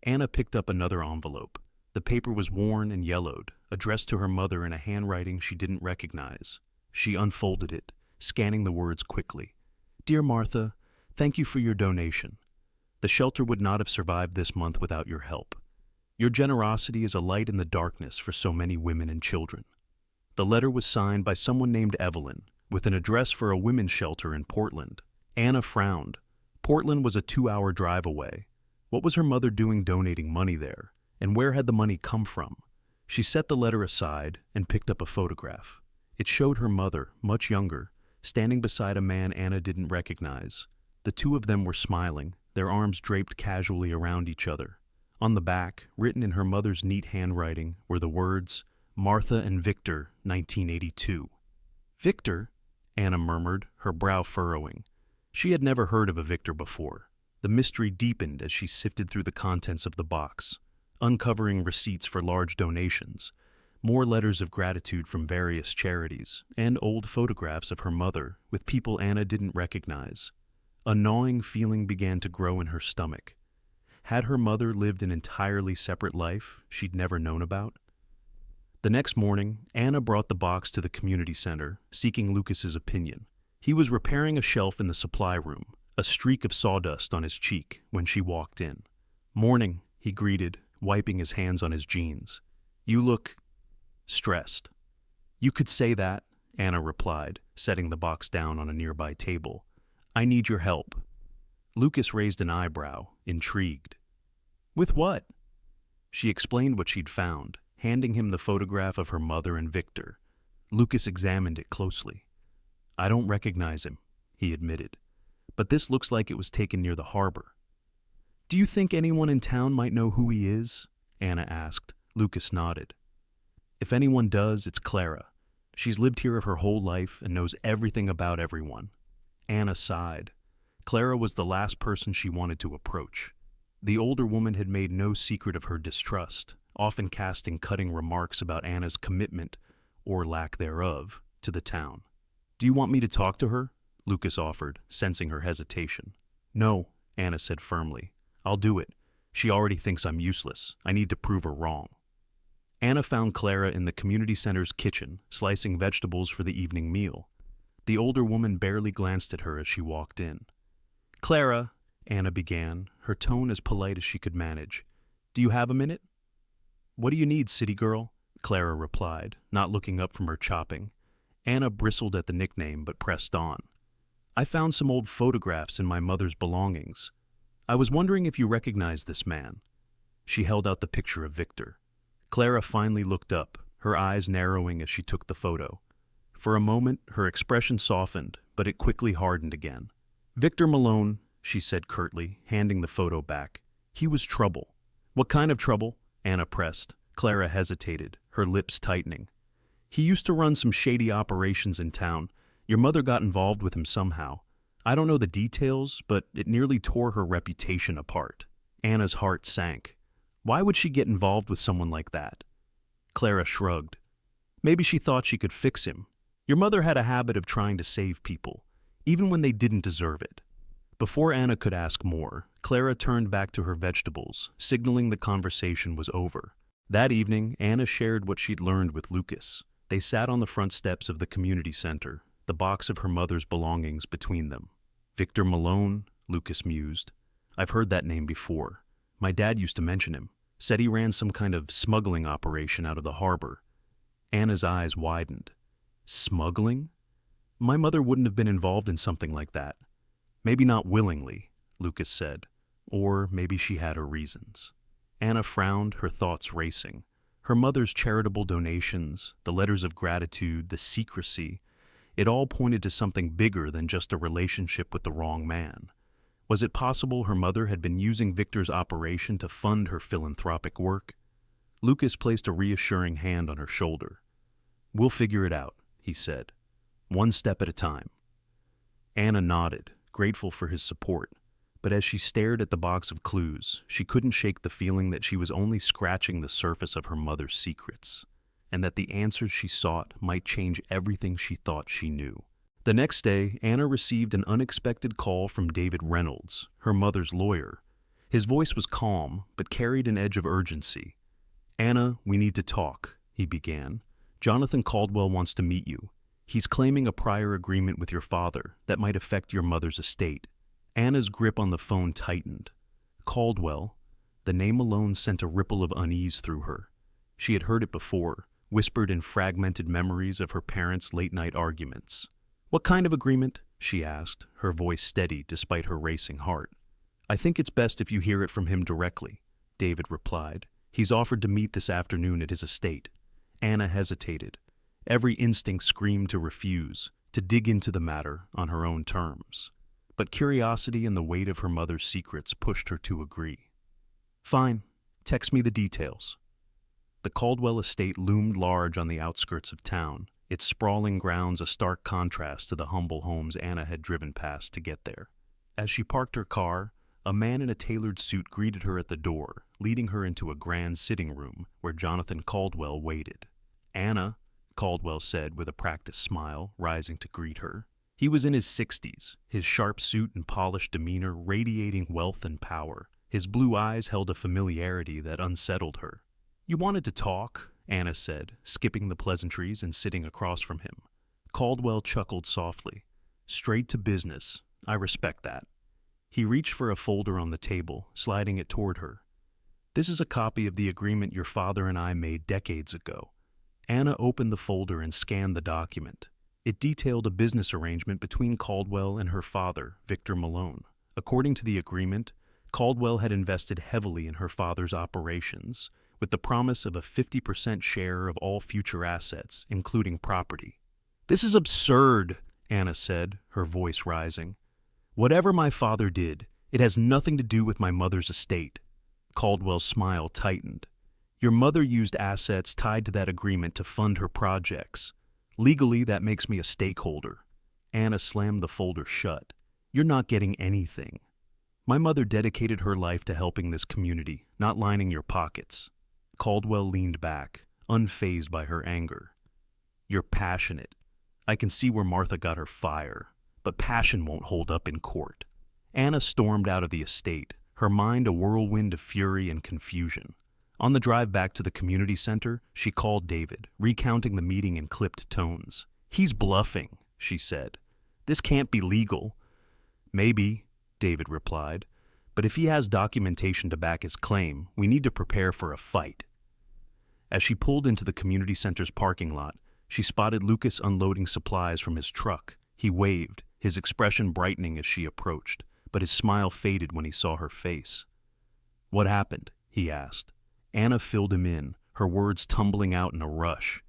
Anna picked up another envelope. The paper was worn and yellowed, addressed to her mother in a handwriting she didn't recognize. She unfolded it, scanning the words quickly. "Dear Martha, thank you for your donation. The shelter would not have survived this month without your help. Your generosity is a light in the darkness for so many women and children." The letter was signed by someone named Evelyn, with an address for a women's shelter in Portland. Anna frowned. Portland was a 2-hour drive away. What was her mother doing donating money there, and where had the money come from? She set the letter aside and picked up a photograph. It showed her mother, much younger, standing beside a man Anna didn't recognize. The two of them were smiling, their arms draped casually around each other. On the back, written in her mother's neat handwriting, were the words, "Martha and Victor, 1982. "Victor?" Anna murmured, her brow furrowing. She had never heard of a Victor before. The mystery deepened as she sifted through the contents of the box, uncovering receipts for large donations, more letters of gratitude from various charities, and old photographs of her mother with people Anna didn't recognize. A gnawing feeling began to grow in her stomach. Had her mother lived an entirely separate life she'd never known about? The next morning, Anna brought the box to the community center, seeking Lucas's opinion. He was repairing a shelf in the supply room, a streak of sawdust on his cheek when she walked in. "Morning," he greeted, wiping his hands on his jeans. "You look stressed." "You could say that," Anna replied, setting the box down on a nearby table. "I need your help." Lucas raised an eyebrow, intrigued. With what? She explained what she'd found, handing him the photograph of her mother and Victor. Lucas examined it closely. I don't recognize him, he admitted, but this looks like it was taken near the harbor. Do you think anyone in town might know who he is? Anna asked. Lucas nodded. If anyone does, it's Clara. She's lived here her whole life and knows everything about everyone. Anna sighed. Clara was the last person she wanted to approach. The older woman had made no secret of her distrust, often casting cutting remarks about Anna's commitment, or lack thereof, to the town. Do you want me to talk to her? Lucas offered, sensing her hesitation. No, Anna said firmly. I'll do it. She already thinks I'm useless. I need to prove her wrong. Anna found Clara in the community center's kitchen, slicing vegetables for the evening meal. The older woman barely glanced at her as she walked in. Clara, Anna began, her tone as polite as she could manage. Do you have a minute? What do you need, city girl? Clara replied, not looking up from her chopping. Anna bristled at the nickname but pressed on. I found some old photographs in my mother's belongings. I was wondering if you recognize this man. She held out the picture of Victor. Clara finally looked up, her eyes narrowing as she took the photo. For a moment, her expression softened, but it quickly hardened again. Victor Malone, she said curtly, handing the photo back. He was trouble. What kind of trouble? Anna pressed. Clara hesitated, her lips tightening. He used to run some shady operations in town. Your mother got involved with him somehow. I don't know the details, but it nearly tore her reputation apart. Anna's heart sank. Why would she get involved with someone like that? Clara shrugged. Maybe she thought she could fix him. Your mother had a habit of trying to save people, even when they didn't deserve it. Before Anna could ask more, Clara turned back to her vegetables, signaling the conversation was over. That evening, Anna shared what she'd learned with Lucas. They sat on the front steps of the community center, the box of her mother's belongings between them. Victor Malone, Lucas mused. I've heard that name before. My dad used to mention him. Said he ran some kind of smuggling operation out of the harbor. Anna's eyes widened. Smuggling? My mother wouldn't have been involved in something like that. Maybe not willingly, Lucas said. Or maybe she had her reasons. Anna frowned, her thoughts racing. Her mother's charitable donations, the letters of gratitude, the secrecy, it all pointed to something bigger than just a relationship with the wrong man. Was it possible her mother had been using Victor's operation to fund her philanthropic work? Lucas placed a reassuring hand on her shoulder. We'll figure it out, he said. One step at a time. Anna nodded, grateful for his support. But as she stared at the box of clues, she couldn't shake the feeling that she was only scratching the surface of her mother's secrets, and that the answers she sought might change everything she thought she knew. The next day, Anna received an unexpected call from David Reynolds, her mother's lawyer. His voice was calm, but carried an edge of urgency. Anna, we need to talk, he began. Jonathan Caldwell wants to meet you. He's claiming a prior agreement with your father that might affect your mother's estate. Anna's grip on the phone tightened. Caldwell, the name alone sent a ripple of unease through her. She had heard it before, whispered in fragmented memories of her parents' late-night arguments. What kind of agreement? She asked, her voice steady despite her racing heart. I think it's best if you hear it from him directly, David replied. He's offered to meet this afternoon at his estate. Anna hesitated. Every instinct screamed to refuse, to dig into the matter on her own terms. But curiosity and the weight of her mother's secrets pushed her to agree. Fine, text me the details. The Caldwell estate loomed large on the outskirts of town, its sprawling grounds a stark contrast to the humble homes Anna had driven past to get there. As she parked her car, a man in a tailored suit greeted her at the door, leading her into a grand sitting room where Jonathan Caldwell waited. Anna, Caldwell said with a practiced smile, rising to greet her. He was in his 60s, his sharp suit and polished demeanor radiating wealth and power. His blue eyes held a familiarity that unsettled her. You wanted to talk, Anna said, skipping the pleasantries and sitting across from him. Caldwell chuckled softly. Straight to business. I respect that. He reached for a folder on the table, sliding it toward her. This is a copy of the agreement your father and I made decades ago. Anna opened the folder and scanned the document. It detailed a business arrangement between Caldwell and her father, Victor Malone. According to the agreement, Caldwell had invested heavily in her father's operations, with the promise of a 50% share of all future assets, including property. "This is absurd," Anna said, her voice rising. "Whatever my father did, it has nothing to do with my mother's estate." Caldwell's smile tightened. "Your mother used assets tied to that agreement to fund her projects. Legally, that makes me a stakeholder." Anna slammed the folder shut. "You're not getting anything. My mother dedicated her life to helping this community, not lining your pockets." Caldwell leaned back, unfazed by her anger. "You're passionate. I can see where Martha got her fire, but passion won't hold up in court." Anna stormed out of the estate, her mind a whirlwind of fury and confusion. On the drive back to the community center, she called David, recounting the meeting in clipped tones. "He's bluffing," she said. "This can't be legal." "Maybe," David replied, "but if he has documentation to back his claim, we need to prepare for a fight." As she pulled into the community center's parking lot, she spotted Lucas unloading supplies from his truck. He waved, his expression brightening as she approached, but his smile faded when he saw her face. "What happened?" he asked. Anna filled him in, her words tumbling out in a rush.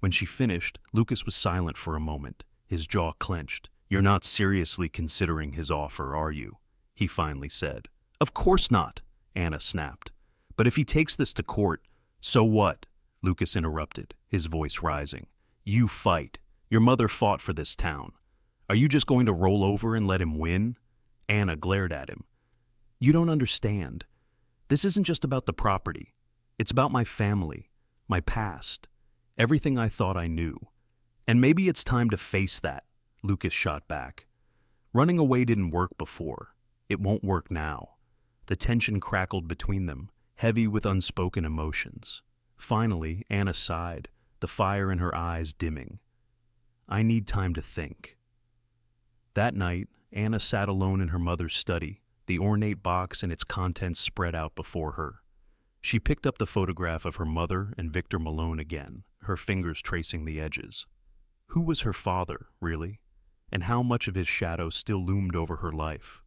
When she finished, Lucas was silent for a moment, his jaw clenched. "You're not seriously considering his offer, are you?" he finally said. "Of course not," Anna snapped. "But if he takes this to court—" "So what?" Lucas interrupted, his voice rising. "You fight. Your mother fought for this town. Are you just going to roll over and let him win?" Anna glared at him. "You don't understand. This isn't just about the property. It's about my family, my past, everything I thought I knew. And maybe it's time to face that," Lucas shot back. "Running away didn't work before. It won't work now." The tension crackled between them, heavy with unspoken emotions. Finally, Anna sighed, the fire in her eyes dimming. "I need time to think." That night, Anna sat alone in her mother's study, the ornate box and its contents spread out before her. She picked up the photograph of her mother and Victor Malone again, her fingers tracing the edges. Who was her father, really? And how much of his shadow still loomed over her life?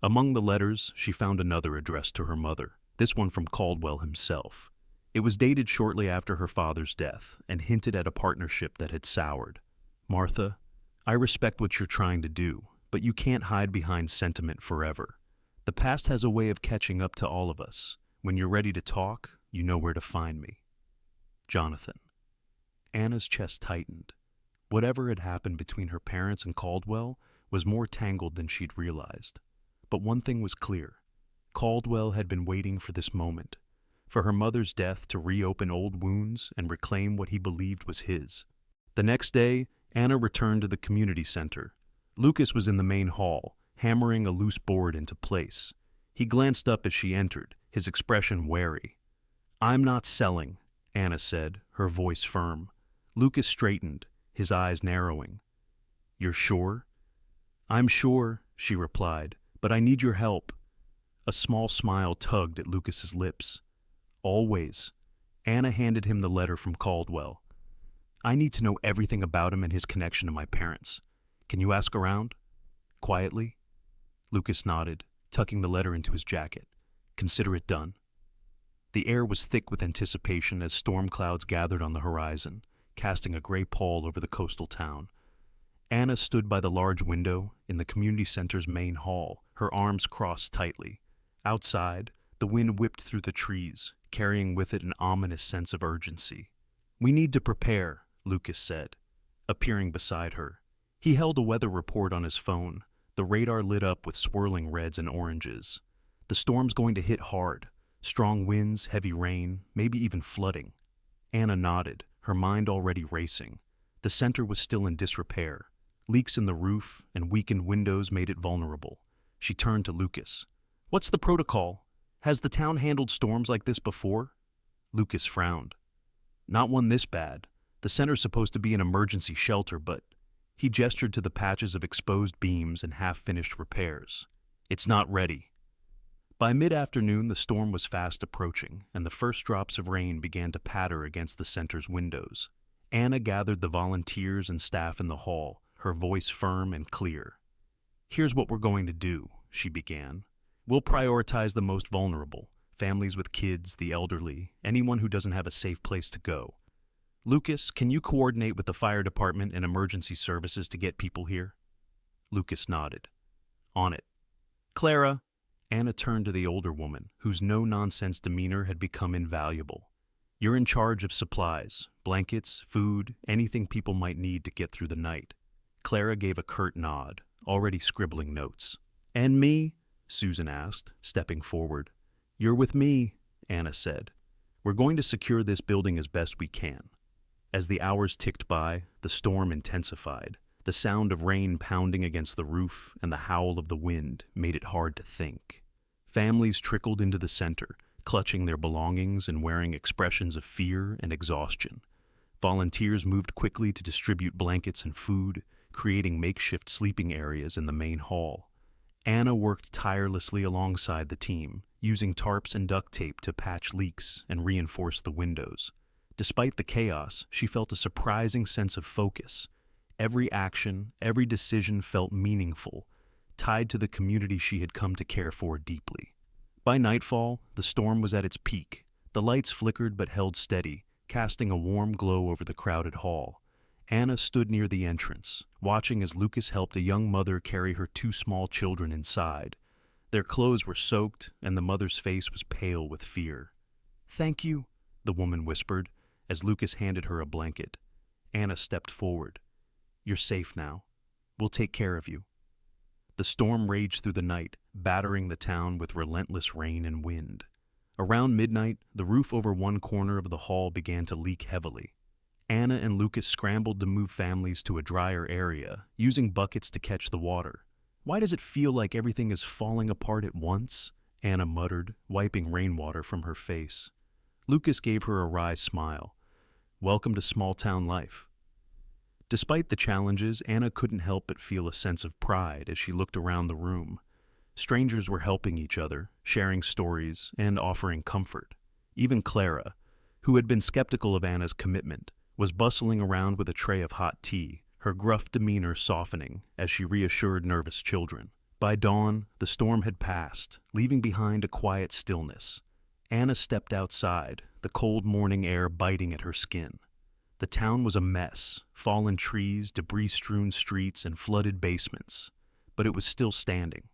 Among the letters, she found another addressed to her mother, this one from Caldwell himself. It was dated shortly after her father's death and hinted at a partnership that had soured. "Martha, I respect what you're trying to do, but you can't hide behind sentiment forever. The past has a way of catching up to all of us. When you're ready to talk, you know where to find me. Jonathan." Anna's chest tightened. Whatever had happened between her parents and Caldwell was more tangled than she'd realized. But one thing was clear. Caldwell had been waiting for this moment, for her mother's death to reopen old wounds and reclaim what he believed was his. The next day, Anna returned to the community center. Lucas was in the main hall, hammering a loose board into place. He glanced up as she entered, his expression wary. "I'm not selling," Anna said, her voice firm. Lucas straightened, his eyes narrowing. "You're sure?" "I'm sure," she replied, "but I need your help." A small smile tugged at Lucas's lips. "Always." Anna handed him the letter from Caldwell. "I need to know everything about him and his connection to my parents. Can you ask around?" Quietly. Lucas nodded, tucking the letter into his jacket. "Consider it done." The air was thick with anticipation as storm clouds gathered on the horizon, casting a gray pall over the coastal town. Anna stood by the large window in the community center's main hall, her arms crossed tightly. Outside, the wind whipped through the trees, carrying with it an ominous sense of urgency. "We need to prepare," Lucas said, appearing beside her. He held a weather report on his phone, the radar lit up with swirling reds and oranges. "The storm's going to hit hard. Strong winds, heavy rain, maybe even flooding." Anna nodded, her mind already racing. The center was still in disrepair. Leaks in the roof and weakened windows made it vulnerable. She turned to Lucas. "What's the protocol? Has the town handled storms like this before?" Lucas frowned. "Not one this bad. The center's supposed to be an emergency shelter, but—" He gestured to the patches of exposed beams and half-finished repairs. "It's not ready." By mid-afternoon, the storm was fast approaching, and the first drops of rain began to patter against the center's windows. Anna gathered the volunteers and staff in the hall, her voice firm and clear. "Here's what we're going to do," she began. We'll prioritize the most vulnerable, families with kids, the elderly, anyone who doesn't have a safe place to go. Lucas, can you coordinate with the fire department and emergency services to get people here? Lucas nodded. On it. Clara, Anna turned to the older woman, whose no-nonsense demeanor had become invaluable. You're in charge of supplies, blankets, food, anything people might need to get through the night. Clara gave a curt nod, already scribbling notes. And me? Susan asked, stepping forward. You're with me, Anna said. We're going to secure this building as best we can. As the hours ticked by, the storm intensified. The sound of rain pounding against the roof and the howl of the wind made it hard to think. Families trickled into the center, clutching their belongings and wearing expressions of fear and exhaustion. Volunteers moved quickly to distribute blankets and food, creating makeshift sleeping areas in the main hall. Anna worked tirelessly alongside the team, using tarps and duct tape to patch leaks and reinforce the windows. Despite the chaos, she felt a surprising sense of focus. Every action, every decision felt meaningful, tied to the community she had come to care for deeply. By nightfall, the storm was at its peak. The lights flickered but held steady, casting a warm glow over the crowded hall. Anna stood near the entrance, watching as Lucas helped a young mother carry her two small children inside. Their clothes were soaked, and the mother's face was pale with fear. "Thank you," the woman whispered, as Lucas handed her a blanket. Anna stepped forward. "You're safe now. We'll take care of you." The storm raged through the night, battering the town with relentless rain and wind. Around midnight, the roof over one corner of the hall began to leak heavily. Anna and Lucas scrambled to move families to a drier area, using buckets to catch the water. "Why does it feel like everything is falling apart at once?" Anna muttered, wiping rainwater from her face. Lucas gave her a wry smile. "Welcome to small-town life." Despite the challenges, Anna couldn't help but feel a sense of pride as she looked around the room. Strangers were helping each other, sharing stories, and offering comfort. Even Clara, who had been skeptical of Anna's commitment, was bustling around with a tray of hot tea, her gruff demeanor softening as she reassured nervous children. By dawn, the storm had passed, leaving behind a quiet stillness. Anna stepped outside, the cold morning air biting at her skin. The town was a mess, fallen trees, debris-strewn streets, and flooded basements. But it was still standing.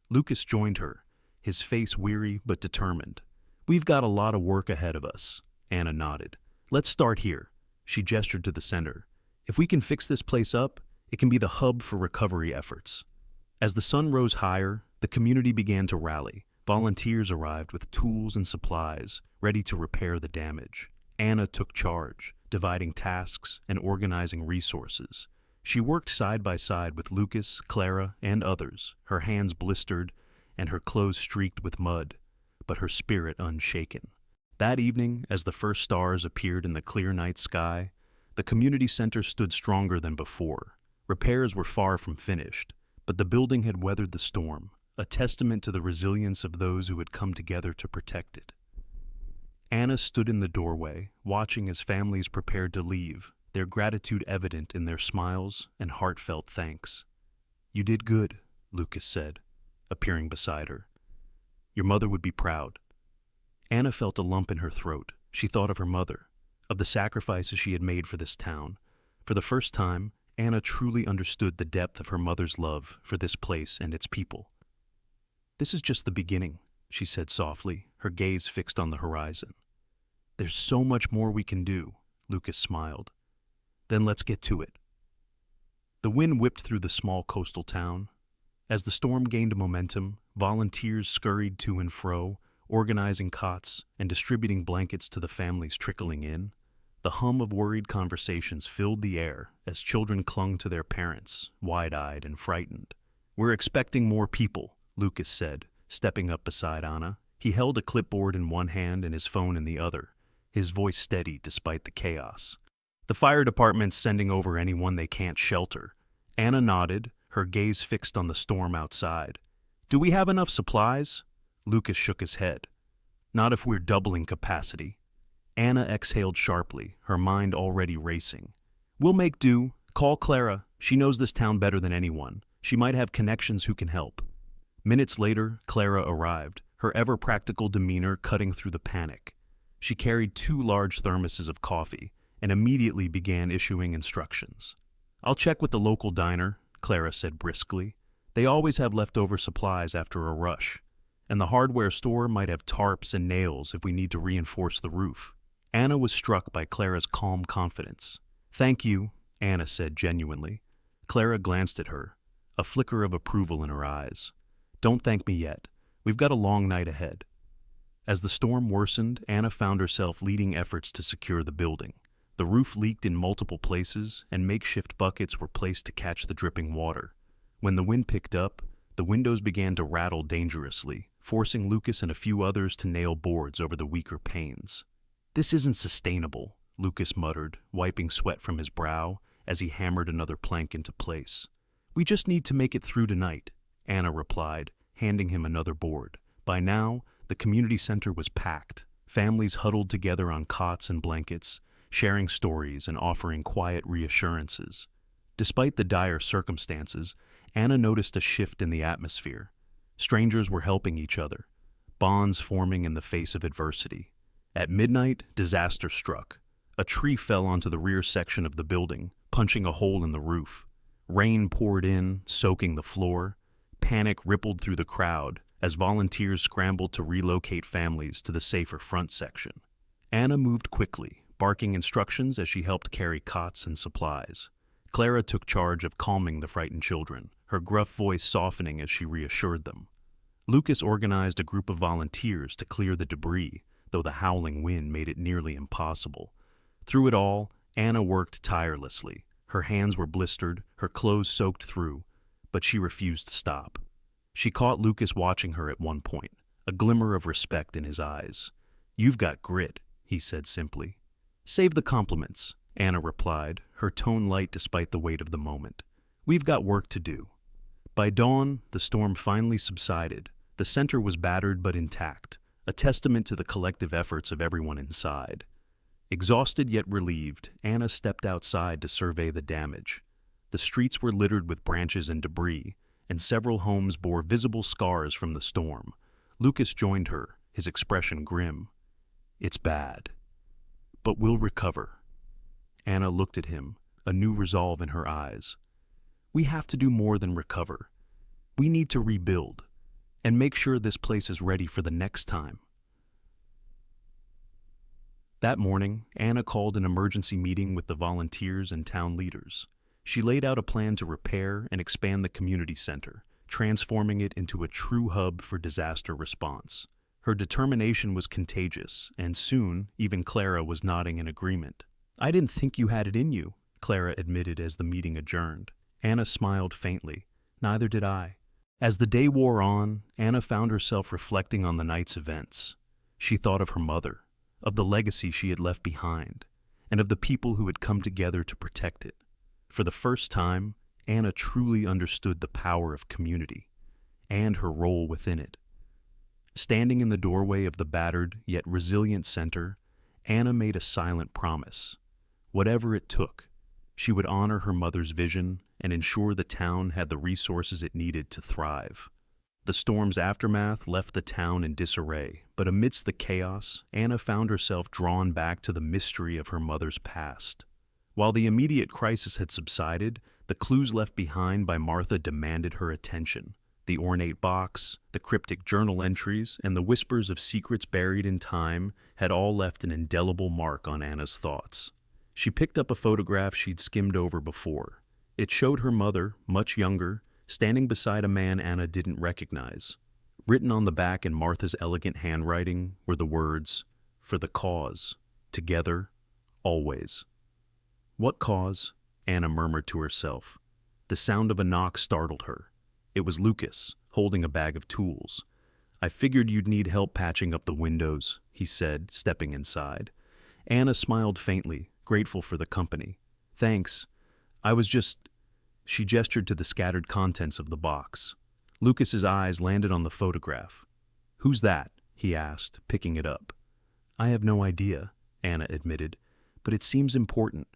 Lucas joined her, his face weary but determined. "We've got a lot of work ahead of us," Anna nodded. "Let's start here." She gestured to the center. "If we can fix this place up, it can be the hub for recovery efforts." As the sun rose higher, the community began to rally. Volunteers arrived with tools and supplies, ready to repair the damage. Anna took charge, dividing tasks and organizing resources. She worked side by side with Lucas, Clara, and others, her hands blistered and her clothes streaked with mud, but her spirit unshaken. That evening, as the first stars appeared in the clear night sky, the community center stood stronger than before. Repairs were far from finished, but the building had weathered the storm, a testament to the resilience of those who had come together to protect it. Anna stood in the doorway, watching as families prepared to leave, their gratitude evident in their smiles and heartfelt thanks. "You did good," Lucas said, appearing beside her. "Your mother would be proud." Anna felt a lump in her throat. She thought of her mother, of the sacrifices she had made for this town. For the first time, Anna truly understood the depth of her mother's love for this place and its people. "This is just the beginning," she said softly, her gaze fixed on the horizon. "There's so much more we can do," Lucas smiled. "Then let's get to it." The wind whipped through the small coastal town. As the storm gained momentum, volunteers scurried to and fro, organizing cots and distributing blankets to the families trickling in. The hum of worried conversations filled the air as children clung to their parents, wide-eyed and frightened. "We're expecting more people," Lucas said, stepping up beside Anna. He held a clipboard in one hand and his phone in the other, his voice steady despite the chaos. "The fire department's sending over anyone they can't shelter." Anna nodded, her gaze fixed on the storm outside. "Do we have enough supplies?" Lucas shook his head. "Not if we're doubling capacity." Anna exhaled sharply, her mind already racing. "We'll make do. Call Clara. She knows this town better than anyone. She might have connections who can help." Minutes later, Clara arrived, her ever-practical demeanor cutting through the panic. She carried 2 large thermoses of coffee and immediately began issuing instructions. "I'll check with the local diner," Clara said briskly. "They always have leftover supplies after a rush. And the hardware store might have tarps and nails if we need to reinforce the roof." Anna was struck by Clara's calm confidence. "Thank you," Anna said genuinely. Clara glanced at her, a flicker of approval in her eyes. "Don't thank me yet. We've got a long night ahead." As the storm worsened, Anna found herself leading efforts to secure the building. The roof leaked in multiple places, and makeshift buckets were placed to catch the dripping water. When the wind picked up, the windows began to rattle dangerously, forcing Lucas and a few others to nail boards over the weaker panes. "This isn't sustainable," Lucas muttered, wiping sweat from his brow as he hammered another plank into place. "We just need to make it through tonight," Anna replied, handing him another board. By now, the community center was packed, families huddled together on cots and blankets, sharing stories and offering quiet reassurances. Despite the dire circumstances, Anna noticed a shift in the atmosphere. Strangers were helping each other, bonds forming in the face of adversity. At midnight, disaster struck. A tree fell onto the rear section of the building, punching a hole in the roof. Rain poured in, soaking the floor. Panic rippled through the crowd as volunteers scrambled to relocate families to the safer front section. Anna moved quickly, barking instructions as she helped carry cots and supplies. Clara took charge of calming the frightened children, her gruff voice softening as she reassured them. Lucas organized a group of volunteers to clear the debris, though the howling wind made it nearly impossible. Through it all, Anna worked tirelessly. Her hands were blistered, her clothes soaked through, but she refused to stop. She caught Lucas watching her at one point, a glimmer of respect in his eyes. "You've got grit," he said simply. "Save the compliments," Anna replied, her tone light despite the weight of the moment. "We've got work to do." By dawn, the storm finally subsided. The center was battered but intact, a testament to the collective efforts of everyone inside. Exhausted yet relieved, Anna stepped outside to survey the damage. The streets were littered with branches and debris, and several homes bore visible scars from the storm. Lucas joined her, his expression grim. "It's bad, but we'll recover." Anna looked at him, a new resolve in her eyes. "We have to do more than recover. We need to rebuild, and make sure this place is ready for the next time." That morning, Anna called an emergency meeting with the volunteers and town leaders. She laid out a plan to repair and expand the community center, transforming it into a true hub for disaster response. Her determination was contagious, and soon, even Clara was nodding in agreement. "I didn't think you had it in you," Clara admitted as the meeting adjourned. Anna smiled faintly. "Neither did I." As the day wore on, Anna found herself reflecting on the night's events. She thought of her mother, of the legacy she had left behind, and of the people who had come together to protect it. For the first time, Anna truly understood the power of community and her role within it. Standing in the doorway of the battered yet resilient center, Anna made a silent promise. Whatever it took, she would honor her mother's vision and ensure the town had the resources it needed to thrive. The storm's aftermath left the town in disarray, but amidst the chaos, Anna found herself drawn back to the mystery of her mother's past. While the immediate crisis had subsided, the clues left behind by Martha demanded her attention. The ornate box, the cryptic journal entries, and the whispers of secrets buried in time had all left an indelible mark on Anna's thoughts. She picked up a photograph she'd skimmed over before. It showed her mother, much younger, standing beside a man Anna didn't recognize. Written on the back in Martha's elegant handwriting were the words, "For the cause, together, always." "What cause?" Anna murmured to herself. The sound of a knock startled her. It was Lucas, holding a bag of tools. "I figured you'd need help patching up the windows," he said, stepping inside. Anna smiled faintly, grateful for the company. "Thanks. I was just—" She gestured to the scattered contents of the box. Lucas's eyes landed on the photograph. "Who's that?" he asked, picking it up. "I have no idea," Anna admitted, "but it seems important.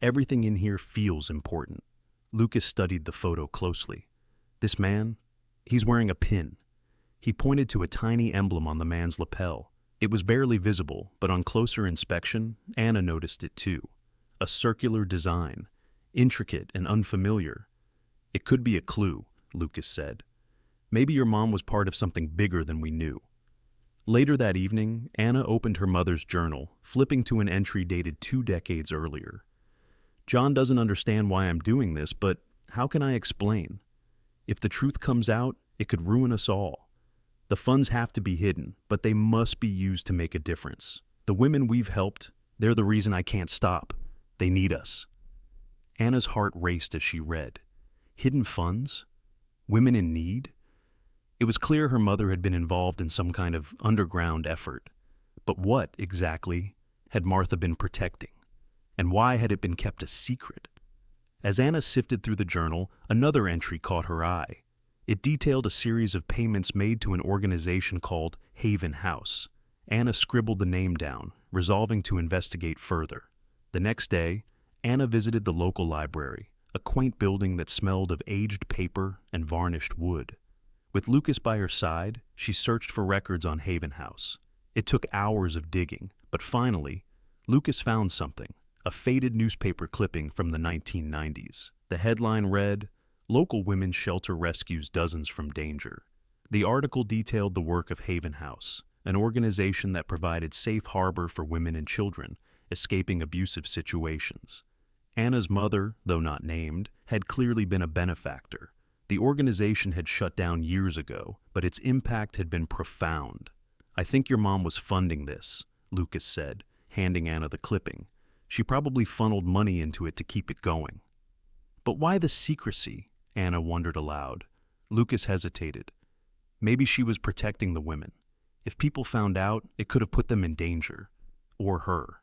Everything in here feels important." Lucas studied the photo closely. "This man? He's wearing a pin. He pointed to a tiny emblem on the man's lapel. It was barely visible, but on closer inspection, Anna noticed it too. A circular design, intricate and unfamiliar. It could be a clue, Lucas said. Maybe your mom was part of something bigger than we knew. Later that evening, Anna opened her mother's journal, flipping to an entry dated 2 decades earlier. John doesn't understand why I'm doing this, but how can I explain? If the truth comes out, it could ruin us all. The funds have to be hidden, but they must be used to make a difference. The women we've helped, they're the reason I can't stop. They need us. Anna's heart raced as she read. Hidden funds? Women in need? It was clear her mother had been involved in some kind of underground effort. But what, exactly, had Martha been protecting? And why had it been kept a secret? As Anna sifted through the journal, another entry caught her eye. It detailed a series of payments made to an organization called Haven House. Anna scribbled the name down, resolving to investigate further. The next day, Anna visited the local library, a quaint building that smelled of aged paper and varnished wood. With Lucas by her side, she searched for records on Haven House. It took hours of digging, but finally, Lucas found something, a faded newspaper clipping from the 1990s. The headline read, "Local Women's Shelter Rescues Dozens from Danger." The article detailed the work of Haven House, an organization that provided safe harbor for women and children escaping abusive situations. Anna's mother, though not named, had clearly been a benefactor. The organization had shut down years ago, but its impact had been profound. "I think your mom was funding this," Lucas said, handing Anna the clipping. "She probably funneled money into it to keep it going." "But why the secrecy?" Anna wondered aloud. Lucas hesitated. Maybe she was protecting the women. If people found out, it could have put them in danger. Or her.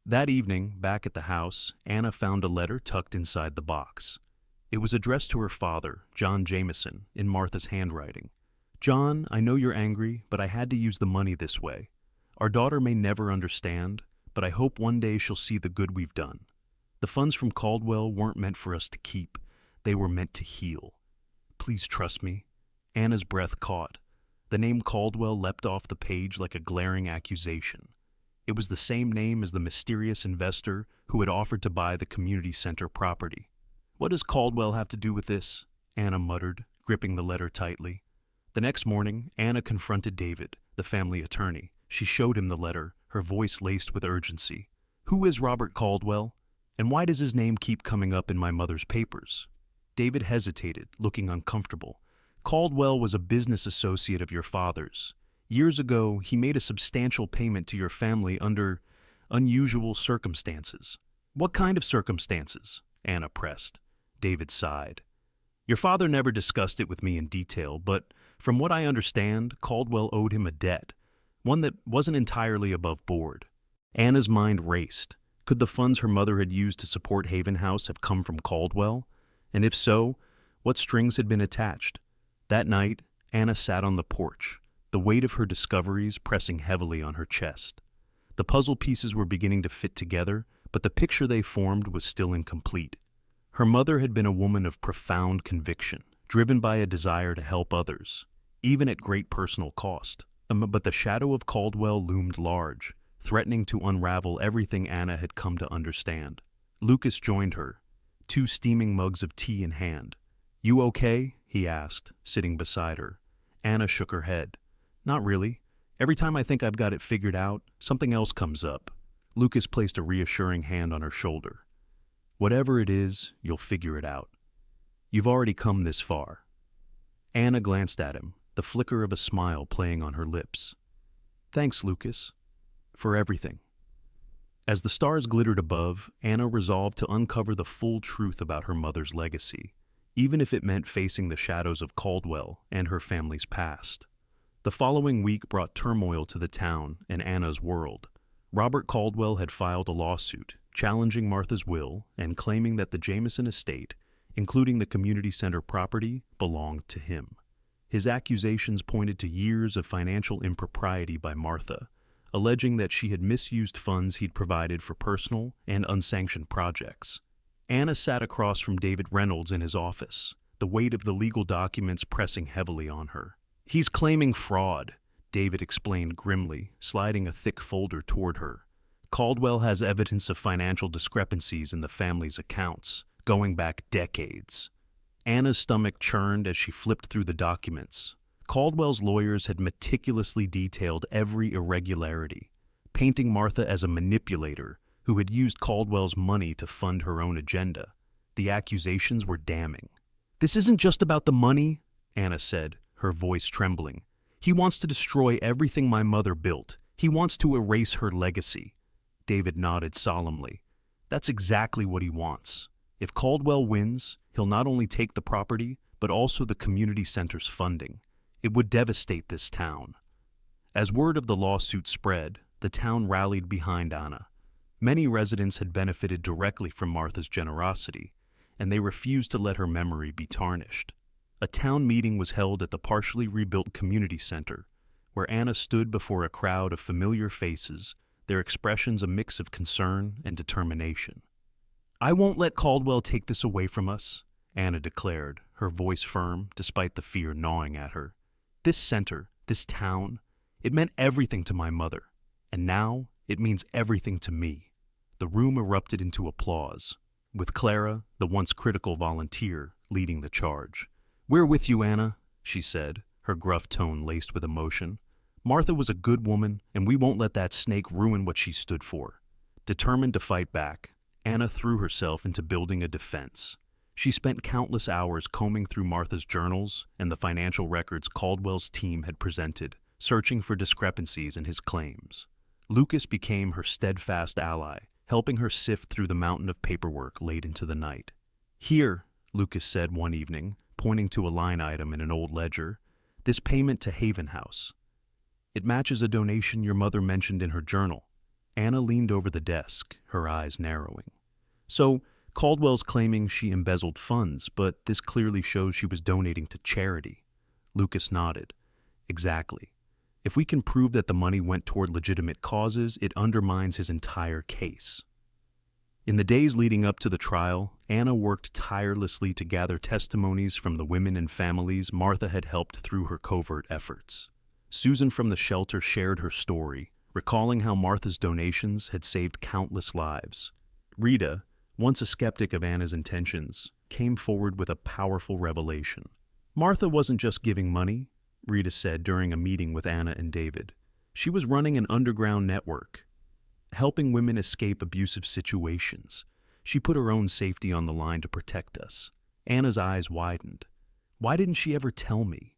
That evening, back at the house, Anna found a letter tucked inside the box. It was addressed to her father, John Jameson, in Martha's handwriting. "John, I know you're angry, but I had to use the money this way. Our daughter may never understand, but I hope one day she'll see the good we've done. The funds from Caldwell weren't meant for us to keep. They were meant to heal. Please trust me." Anna's breath caught. The name Caldwell leapt off the page like a glaring accusation. It was the same name as the mysterious investor who had offered to buy the community center property. "What does Caldwell have to do with this?" Anna muttered, gripping the letter tightly. The next morning, Anna confronted David, the family attorney. She showed him the letter, her voice laced with urgency. "Who is Robert Caldwell? And why does his name keep coming up in my mother's papers?" David hesitated, looking uncomfortable. "Caldwell was a business associate of your father's. Years ago, he made a substantial payment to your family under unusual circumstances." "What kind of circumstances?" Anna pressed. David sighed. "Your father never discussed it with me in detail, but from what I understand, Caldwell owed him a debt, one that wasn't entirely above board." Anna's mind raced. Could the funds her mother had used to support Haven House have come from Caldwell? And if so, what strings had been attached? That night, Anna sat on the porch, the weight of her discoveries pressing heavily on her chest. The puzzle pieces were beginning to fit together, but the picture they formed was still incomplete. Her mother had been a woman of profound conviction, driven by a desire to help others, even at great personal cost. But the shadow of Caldwell loomed large, threatening to unravel everything Anna had come to understand. Lucas joined her, 2 steaming mugs of tea in hand. "You okay?" he asked, sitting beside her. Anna shook her head. "Not really. Every time I think I've got it figured out, something else comes up." Lucas placed a reassuring hand on her shoulder. "Whatever it is, you'll figure it out. You've already come this far." Anna glanced at him, the flicker of a smile playing on her lips. "Thanks, Lucas, for everything." As the stars glittered above, Anna resolved to uncover the full truth about her mother's legacy, even if it meant facing the shadows of Caldwell and her family's past. The following week brought turmoil to the town and Anna's world. Robert Caldwell had filed a lawsuit challenging Martha's will and claiming that the Jameson estate, including the community center property, belonged to him. His accusations pointed to years of financial impropriety by Martha, alleging that she had misused funds he'd provided for personal and unsanctioned projects. Anna sat across from David Reynolds in his office, the weight of the legal documents pressing heavily on her. "He's claiming fraud," David explained grimly, sliding a thick folder toward her. "Caldwell has evidence of financial discrepancies in the family's accounts, going back decades." Anna's stomach churned as she flipped through the documents. Caldwell's lawyers had meticulously detailed every irregularity, painting Martha as a manipulator who had used Caldwell's money to fund her own agenda. The accusations were damning. "This isn't just about the money," Anna said, her voice trembling. "He wants to destroy everything my mother built. He wants to erase her legacy." David nodded solemnly. "That's exactly what he wants. If Caldwell wins, he'll not only take the property, but also the community center's funding. It would devastate this town." As word of the lawsuit spread, the town rallied behind Anna. Many residents had benefited directly from Martha's generosity, and they refused to let her memory be tarnished. A town meeting was held at the partially rebuilt community center, where Anna stood before a crowd of familiar faces, their expressions a mix of concern and determination. "I won't let Caldwell take this away from us," Anna declared, her voice firm despite the fear gnawing at her. "This center, this town, it meant everything to my mother, and now it means everything to me." The room erupted into applause, with Clara, the once critical volunteer, leading the charge. "We're with you, Anna," she said, her gruff tone laced with emotion. "Martha was a good woman, and we won't let that snake ruin what she stood for." Determined to fight back, Anna threw herself into building a defense. She spent countless hours combing through Martha's journals and the financial records Caldwell's team had presented, searching for discrepancies in his claims. Lucas became her steadfast ally, helping her sift through the mountain of paperwork late into the night. "Here," Lucas said one evening, pointing to a line item in an old ledger, "this payment to Haven House. It matches a donation your mother mentioned in her journal." Anna leaned over the desk, her eyes narrowing. "So, Caldwell's claiming she embezzled funds, but this clearly shows she was donating to charity." Lucas nodded. "Exactly. If we can prove that the money went toward legitimate causes, it undermines his entire case." In the days leading up to the trial, Anna worked tirelessly to gather testimonies from the women and families Martha had helped through her covert efforts. Susan from the shelter shared her story, recalling how Martha's donations had saved countless lives. Rita, once a skeptic of Anna's intentions, came forward with a powerful revelation. "Martha wasn't just giving money," Rita said during a meeting with Anna and David. "She was running an underground network, helping women escape abusive situations. She put her own safety on the line to protect us." Anna's eyes widened. "Why didn't she ever tell me?"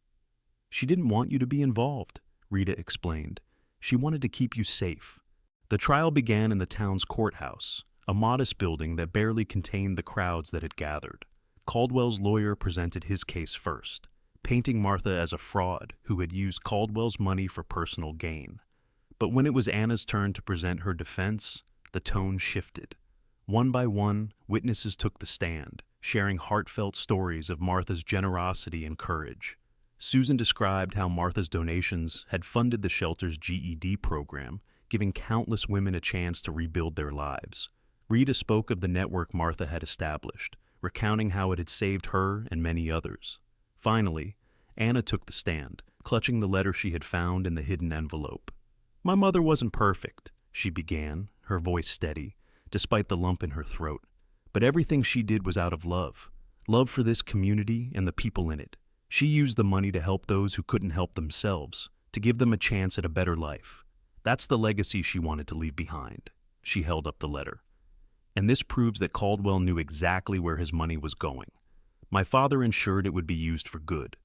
"She didn't want you to be involved," Rita explained. "She wanted to keep you safe." The trial began in the town's courthouse, a modest building that barely contained the crowds that had gathered. Caldwell's lawyer presented his case first, painting Martha as a fraud who had used Caldwell's money for personal gain. But when it was Anna's turn to present her defense, the tone shifted. One by one, witnesses took the stand, sharing heartfelt stories of Martha's generosity and courage. Susan described how Martha's donations had funded the shelter's GED program, giving countless women a chance to rebuild their lives. Rita spoke of the network Martha had established, recounting how it had saved her and many others. Finally, Anna took the stand, clutching the letter she had found in the hidden envelope. "My mother wasn't perfect," she began, her voice steady, despite the lump in her throat. "But everything she did was out of love. Love for this community and the people in it. She used the money to help those who couldn't help themselves, to give them a chance at a better life. That's the legacy she wanted to leave behind." She held up the letter. "And this proves that Caldwell knew exactly where his money was going. My father ensured it would be used for good.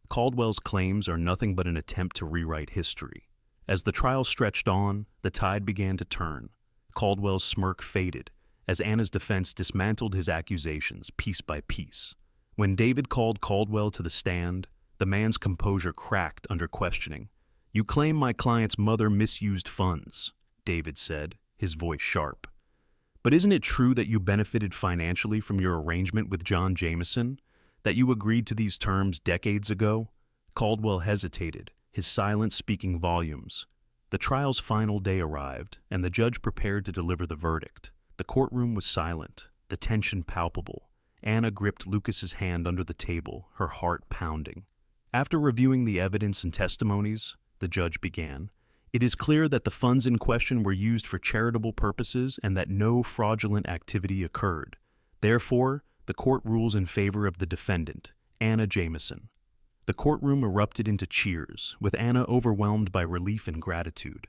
Caldwell's claims are nothing but an attempt to rewrite history." As the trial stretched on, the tide began to turn. Caldwell's smirk faded, as Anna's defense dismantled his accusations piece by piece. When David called Caldwell to the stand, the man's composure cracked under questioning. "You claim my client's mother misused funds," David said, his voice sharp. "But isn't it true that you benefited financially from your arrangement with John Jameson? That you agreed to these terms decades ago?" Caldwell hesitated, his silence speaking volumes. The trial's final day arrived, and the judge prepared to deliver the verdict. The courtroom was silent, the tension palpable, Anna gripped Lucas's hand under the table, her heart pounding. After reviewing the evidence and testimonies, the judge began, "It is clear that the funds in question were used for charitable purposes and that no fraudulent activity occurred. Therefore, the court rules in favor of the defendant, Anna Jameson." The courtroom erupted into cheers, with Anna overwhelmed by relief and gratitude.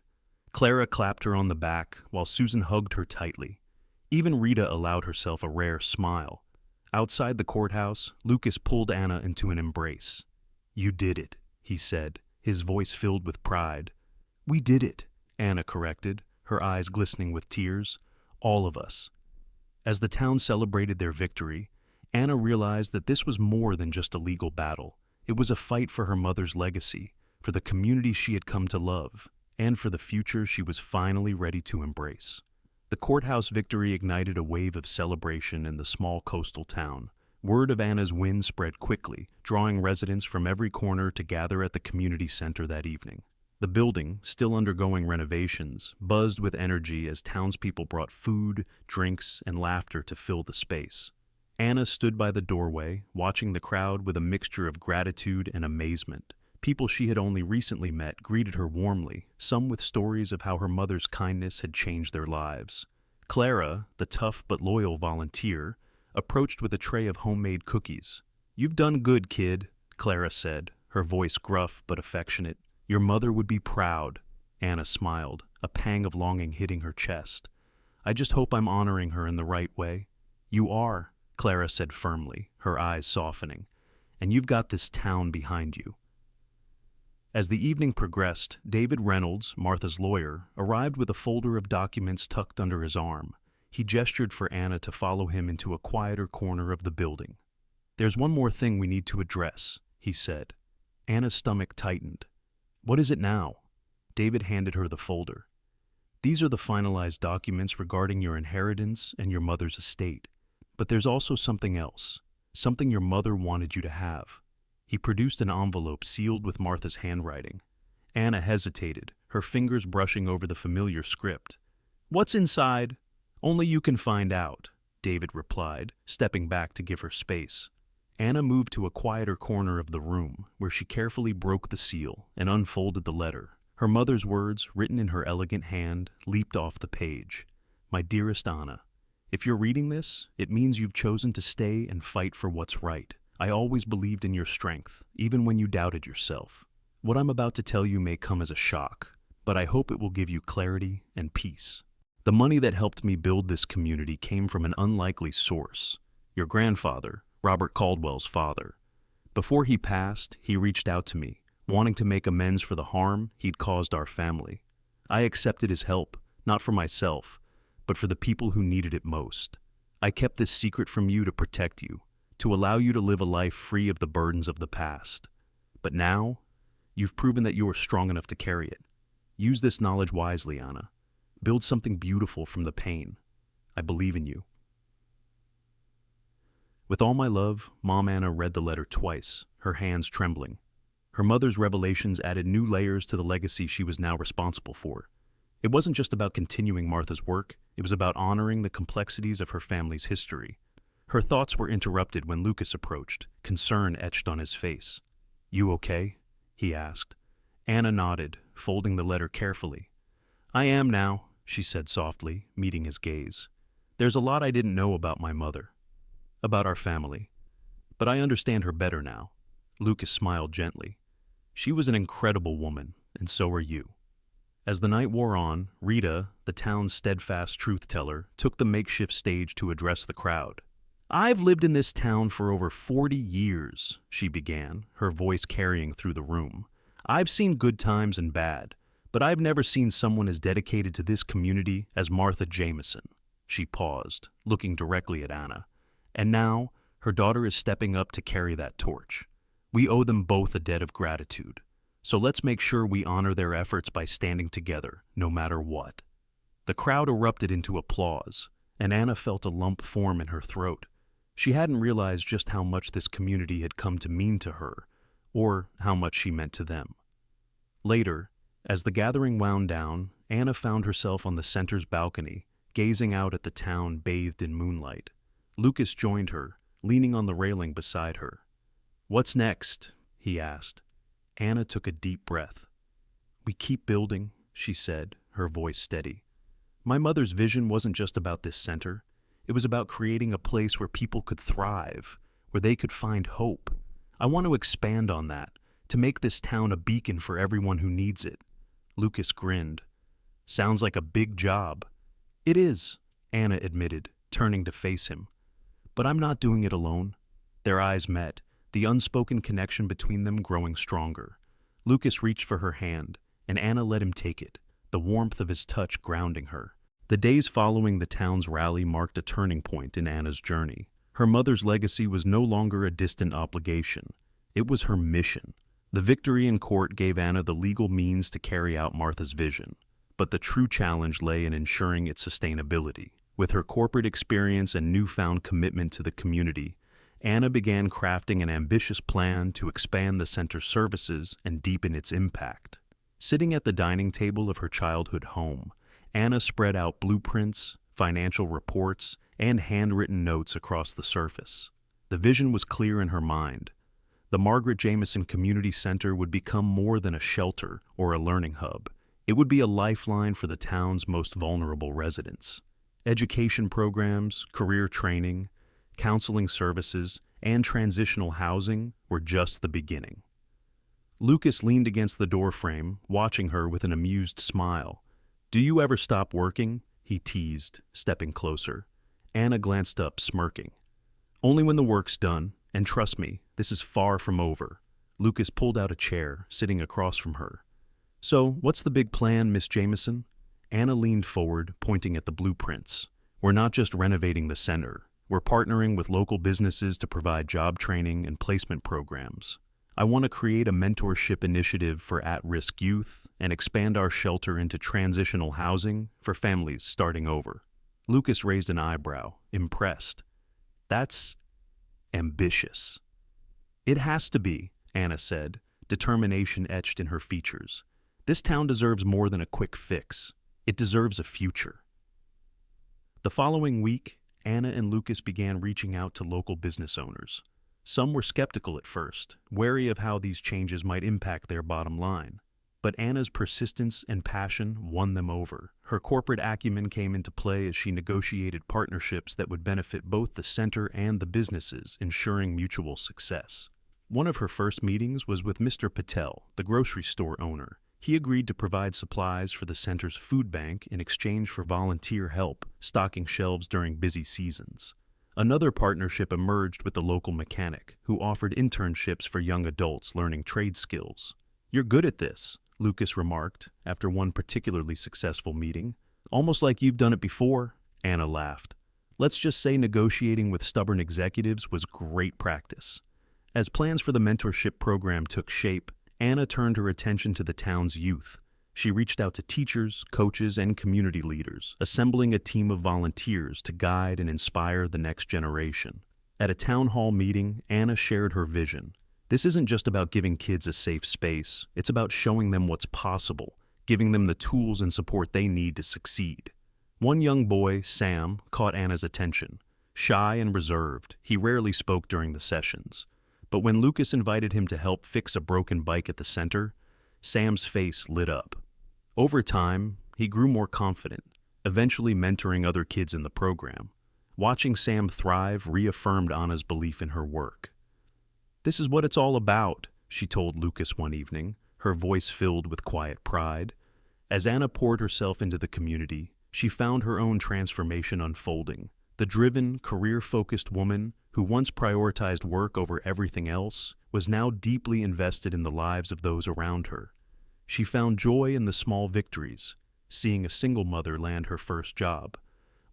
Clara clapped her on the back, while Susan hugged her tightly. Even Rita allowed herself a rare smile. Outside the courthouse, Lucas pulled Anna into an embrace. "You did it," he said, his voice filled with pride. "We did it," Anna corrected, her eyes glistening with tears. "All of us." As the town celebrated their victory, Anna realized that this was more than just a legal battle. It was a fight for her mother's legacy, for the community she had come to love, and for the future she was finally ready to embrace. The courthouse victory ignited a wave of celebration in the small coastal town. Word of Anna's win spread quickly, drawing residents from every corner to gather at the community center that evening. The building, still undergoing renovations, buzzed with energy as townspeople brought food, drinks, and laughter to fill the space. Anna stood by the doorway, watching the crowd with a mixture of gratitude and amazement. People she had only recently met greeted her warmly, some with stories of how her mother's kindness had changed their lives. Clara, the tough but loyal volunteer, approached with a tray of homemade cookies. "You've done good, kid," Clara said, her voice gruff but affectionate. "Your mother would be proud." Anna smiled, a pang of longing hitting her chest. "I just hope I'm honoring her in the right way." "You are," Clara said firmly, her eyes softening, "and you've got this town behind you." As the evening progressed, David Reynolds, Martha's lawyer, arrived with a folder of documents tucked under his arm. He gestured for Anna to follow him into a quieter corner of the building. "There's one more thing we need to address," he said. Anna's stomach tightened. "What is it now?" David handed her the folder. "These are the finalized documents regarding your inheritance and your mother's estate. But there's also something else, something your mother wanted you to have." He produced an envelope sealed with Martha's handwriting. Anna hesitated, her fingers brushing over the familiar script. "What's inside?" "Only you can find out," David replied, stepping back to give her space. Anna moved to a quieter corner of the room, where she carefully broke the seal and unfolded the letter. Her mother's words, written in her elegant hand, leaped off the page. "My dearest Anna, if you're reading this, it means you've chosen to stay and fight for what's right. I always believed in your strength, even when you doubted yourself. What I'm about to tell you may come as a shock, but I hope it will give you clarity and peace. The money that helped me build this community came from an unlikely source. Your grandfather, Robert Caldwell's father. Before he passed, he reached out to me, wanting to make amends for the harm he'd caused our family. I accepted his help, not for myself, but for the people who needed it most. I kept this secret from you to protect you, to allow you to live a life free of the burdens of the past. But now, you've proven that you are strong enough to carry it. Use this knowledge wisely, Anna. Build something beautiful from the pain. I believe in you." With all my love, Mom Anna read the letter twice, her hands trembling. Her mother's revelations added new layers to the legacy she was now responsible for. It wasn't just about continuing Martha's work, it was about honoring the complexities of her family's history. Her thoughts were interrupted when Lucas approached, concern etched on his face. "You okay?" he asked. Anna nodded, folding the letter carefully. "I am now," she said softly, meeting his gaze. "There's a lot I didn't know about my mother, about our family, but I understand her better now." Lucas smiled gently. "She was an incredible woman, and so are you." As the night wore on, Rita, the town's steadfast truth-teller, took the makeshift stage to address the crowd. "I've lived in this town for over 40 years, she began, her voice carrying through the room. "I've seen good times and bad, but I've never seen someone as dedicated to this community as Martha Jameson." She paused, looking directly at Anna. "And now, her daughter is stepping up to carry that torch. We owe them both a debt of gratitude. So let's make sure we honor their efforts by standing together, no matter what." The crowd erupted into applause, and Anna felt a lump form in her throat. She hadn't realized just how much this community had come to mean to her, or how much she meant to them. Later, as the gathering wound down, Anna found herself on the center's balcony, gazing out at the town bathed in moonlight. Lucas joined her, leaning on the railing beside her. "What's next?" he asked. Anna took a deep breath. "We keep building," she said, her voice steady. "My mother's vision wasn't just about this center. It was about creating a place where people could thrive, where they could find hope. I want to expand on that, to make this town a beacon for everyone who needs it." Lucas grinned. "Sounds like a big job." "It is," Anna admitted, turning to face him. "But I'm not doing it alone." Their eyes met, the unspoken connection between them growing stronger. Lucas reached for her hand, and Anna let him take it, the warmth of his touch grounding her. The days following the town's rally marked a turning point in Anna's journey. Her mother's legacy was no longer a distant obligation. It was her mission. The victory in court gave Anna the legal means to carry out Martha's vision, but the true challenge lay in ensuring its sustainability. With her corporate experience and newfound commitment to the community, Anna began crafting an ambitious plan to expand the center's services and deepen its impact. Sitting at the dining table of her childhood home, Anna spread out blueprints, financial reports, and handwritten notes across the surface. The vision was clear in her mind. The Margaret Jameson Community Center would become more than a shelter or a learning hub. It would be a lifeline for the town's most vulnerable residents. Education programs, career training, counseling services, and transitional housing were just the beginning. Lucas leaned against the doorframe, watching her with an amused smile. "Do you ever stop working?" he teased, stepping closer. Anna glanced up, smirking. "Only when the work's done, and trust me, this is far from over." Lucas pulled out a chair, sitting across from her. "So, what's the big plan, Miss Jameson?" Anna leaned forward, pointing at the blueprints. "We're not just renovating the center. We're partnering with local businesses to provide job training and placement programs. I want to create a mentorship initiative for at-risk youth and expand our shelter into transitional housing for families starting over." Lucas raised an eyebrow, impressed. "That's ambitious." "It has to be," Anna said, determination etched in her features. "This town deserves more than a quick fix. It deserves a future." The following week, Anna and Lucas began reaching out to local business owners. Some were skeptical at first, wary of how these changes might impact their bottom line. But Anna's persistence and passion won them over. Her corporate acumen came into play as she negotiated partnerships that would benefit both the center and the businesses, ensuring mutual success. One of her first meetings was with Mr. Patel, the grocery store owner. He agreed to provide supplies for the center's food bank in exchange for volunteer help, stocking shelves during busy seasons. Another partnership emerged with the local mechanic, who offered internships for young adults learning trade skills. "You're good at this," Lucas remarked after one particularly successful meeting. "Almost like you've done it before," Anna laughed. "Let's just say negotiating with stubborn executives was great practice." As plans for the mentorship program took shape, Anna turned her attention to the town's youth. She reached out to teachers, coaches, and community leaders, assembling a team of volunteers to guide and inspire the next generation. At a town hall meeting, Anna shared her vision. "This isn't just about giving kids a safe space, it's about showing them what's possible, giving them the tools and support they need to succeed." One young boy, Sam, caught Anna's attention. Shy and reserved, he rarely spoke during the sessions. But when Lucas invited him to help fix a broken bike at the center, Sam's face lit up. Over time, he grew more confident, eventually mentoring other kids in the program. Watching Sam thrive reaffirmed Anna's belief in her work. "This is what it's all about," she told Lucas one evening, her voice filled with quiet pride. As Anna poured herself into the community, she found her own transformation unfolding. The driven, career-focused woman who once prioritized work over everything else was now deeply invested in the lives of those around her. She found joy in the small victories, seeing a single mother land her first job,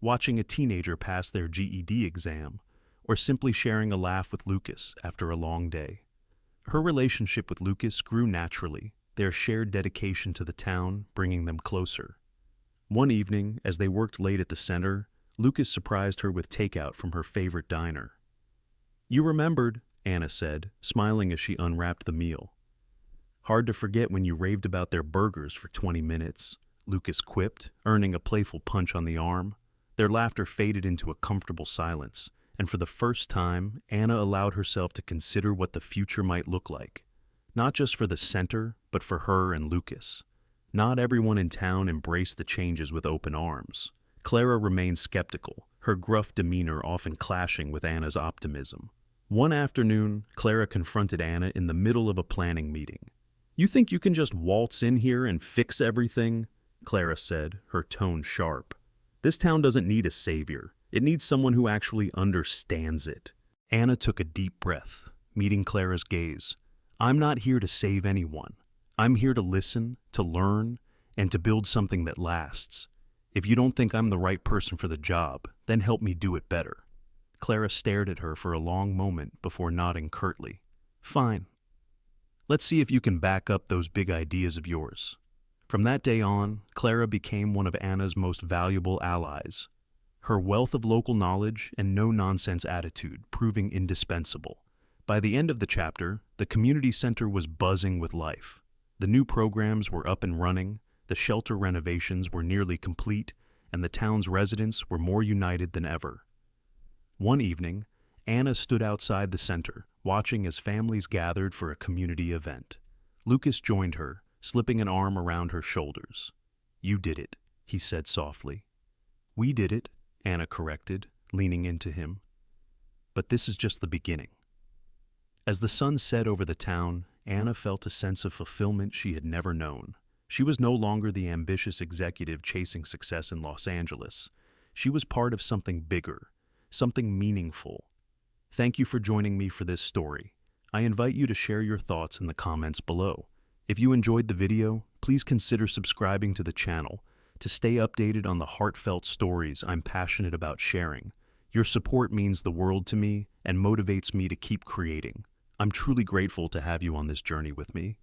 watching a teenager pass their GED exam, or simply sharing a laugh with Lucas after a long day. Her relationship with Lucas grew naturally, their shared dedication to the town bringing them closer. One evening, as they worked late at the center, Lucas surprised her with takeout from her favorite diner. "You remembered," Anna said, smiling as she unwrapped the meal. "Hard to forget when you raved about their burgers for 20 minutes, Lucas quipped, earning a playful punch on the arm. Their laughter faded into a comfortable silence, and for the first time, Anna allowed herself to consider what the future might look like. Not just for the center, but for her and Lucas. Not everyone in town embraced the changes with open arms. Clara remained skeptical, her gruff demeanor often clashing with Anna's optimism. One afternoon, Clara confronted Anna in the middle of a planning meeting. "You think you can just waltz in here and fix everything?" Clara said, her tone sharp. "This town doesn't need a savior. It needs someone who actually understands it." Anna took a deep breath, meeting Clara's gaze. "I'm not here to save anyone. I'm here to listen, to learn, and to build something that lasts. If you don't think I'm the right person for the job, then help me do it better." Clara stared at her for a long moment before nodding curtly. "Fine. Let's see if you can back up those big ideas of yours." From that day on, Clara became one of Anna's most valuable allies, her wealth of local knowledge and no-nonsense attitude proving indispensable. By the end of the chapter, the community center was buzzing with life. The new programs were up and running, the shelter renovations were nearly complete, and the town's residents were more united than ever. One evening, Anna stood outside the center, watching as families gathered for a community event. Lucas joined her, slipping an arm around her shoulders. "You did it," he said softly. "We did it," Anna corrected, leaning into him. "But this is just the beginning." As the sun set over the town, Anna felt a sense of fulfillment she had never known. She was no longer the ambitious executive chasing success in Los Angeles. She was part of something bigger, something meaningful. Thank you for joining me for this story. I invite you to share your thoughts in the comments below. If you enjoyed the video, please consider subscribing to the channel to stay updated on the heartfelt stories I'm passionate about sharing. Your support means the world to me and motivates me to keep creating. I'm truly grateful to have you on this journey with me.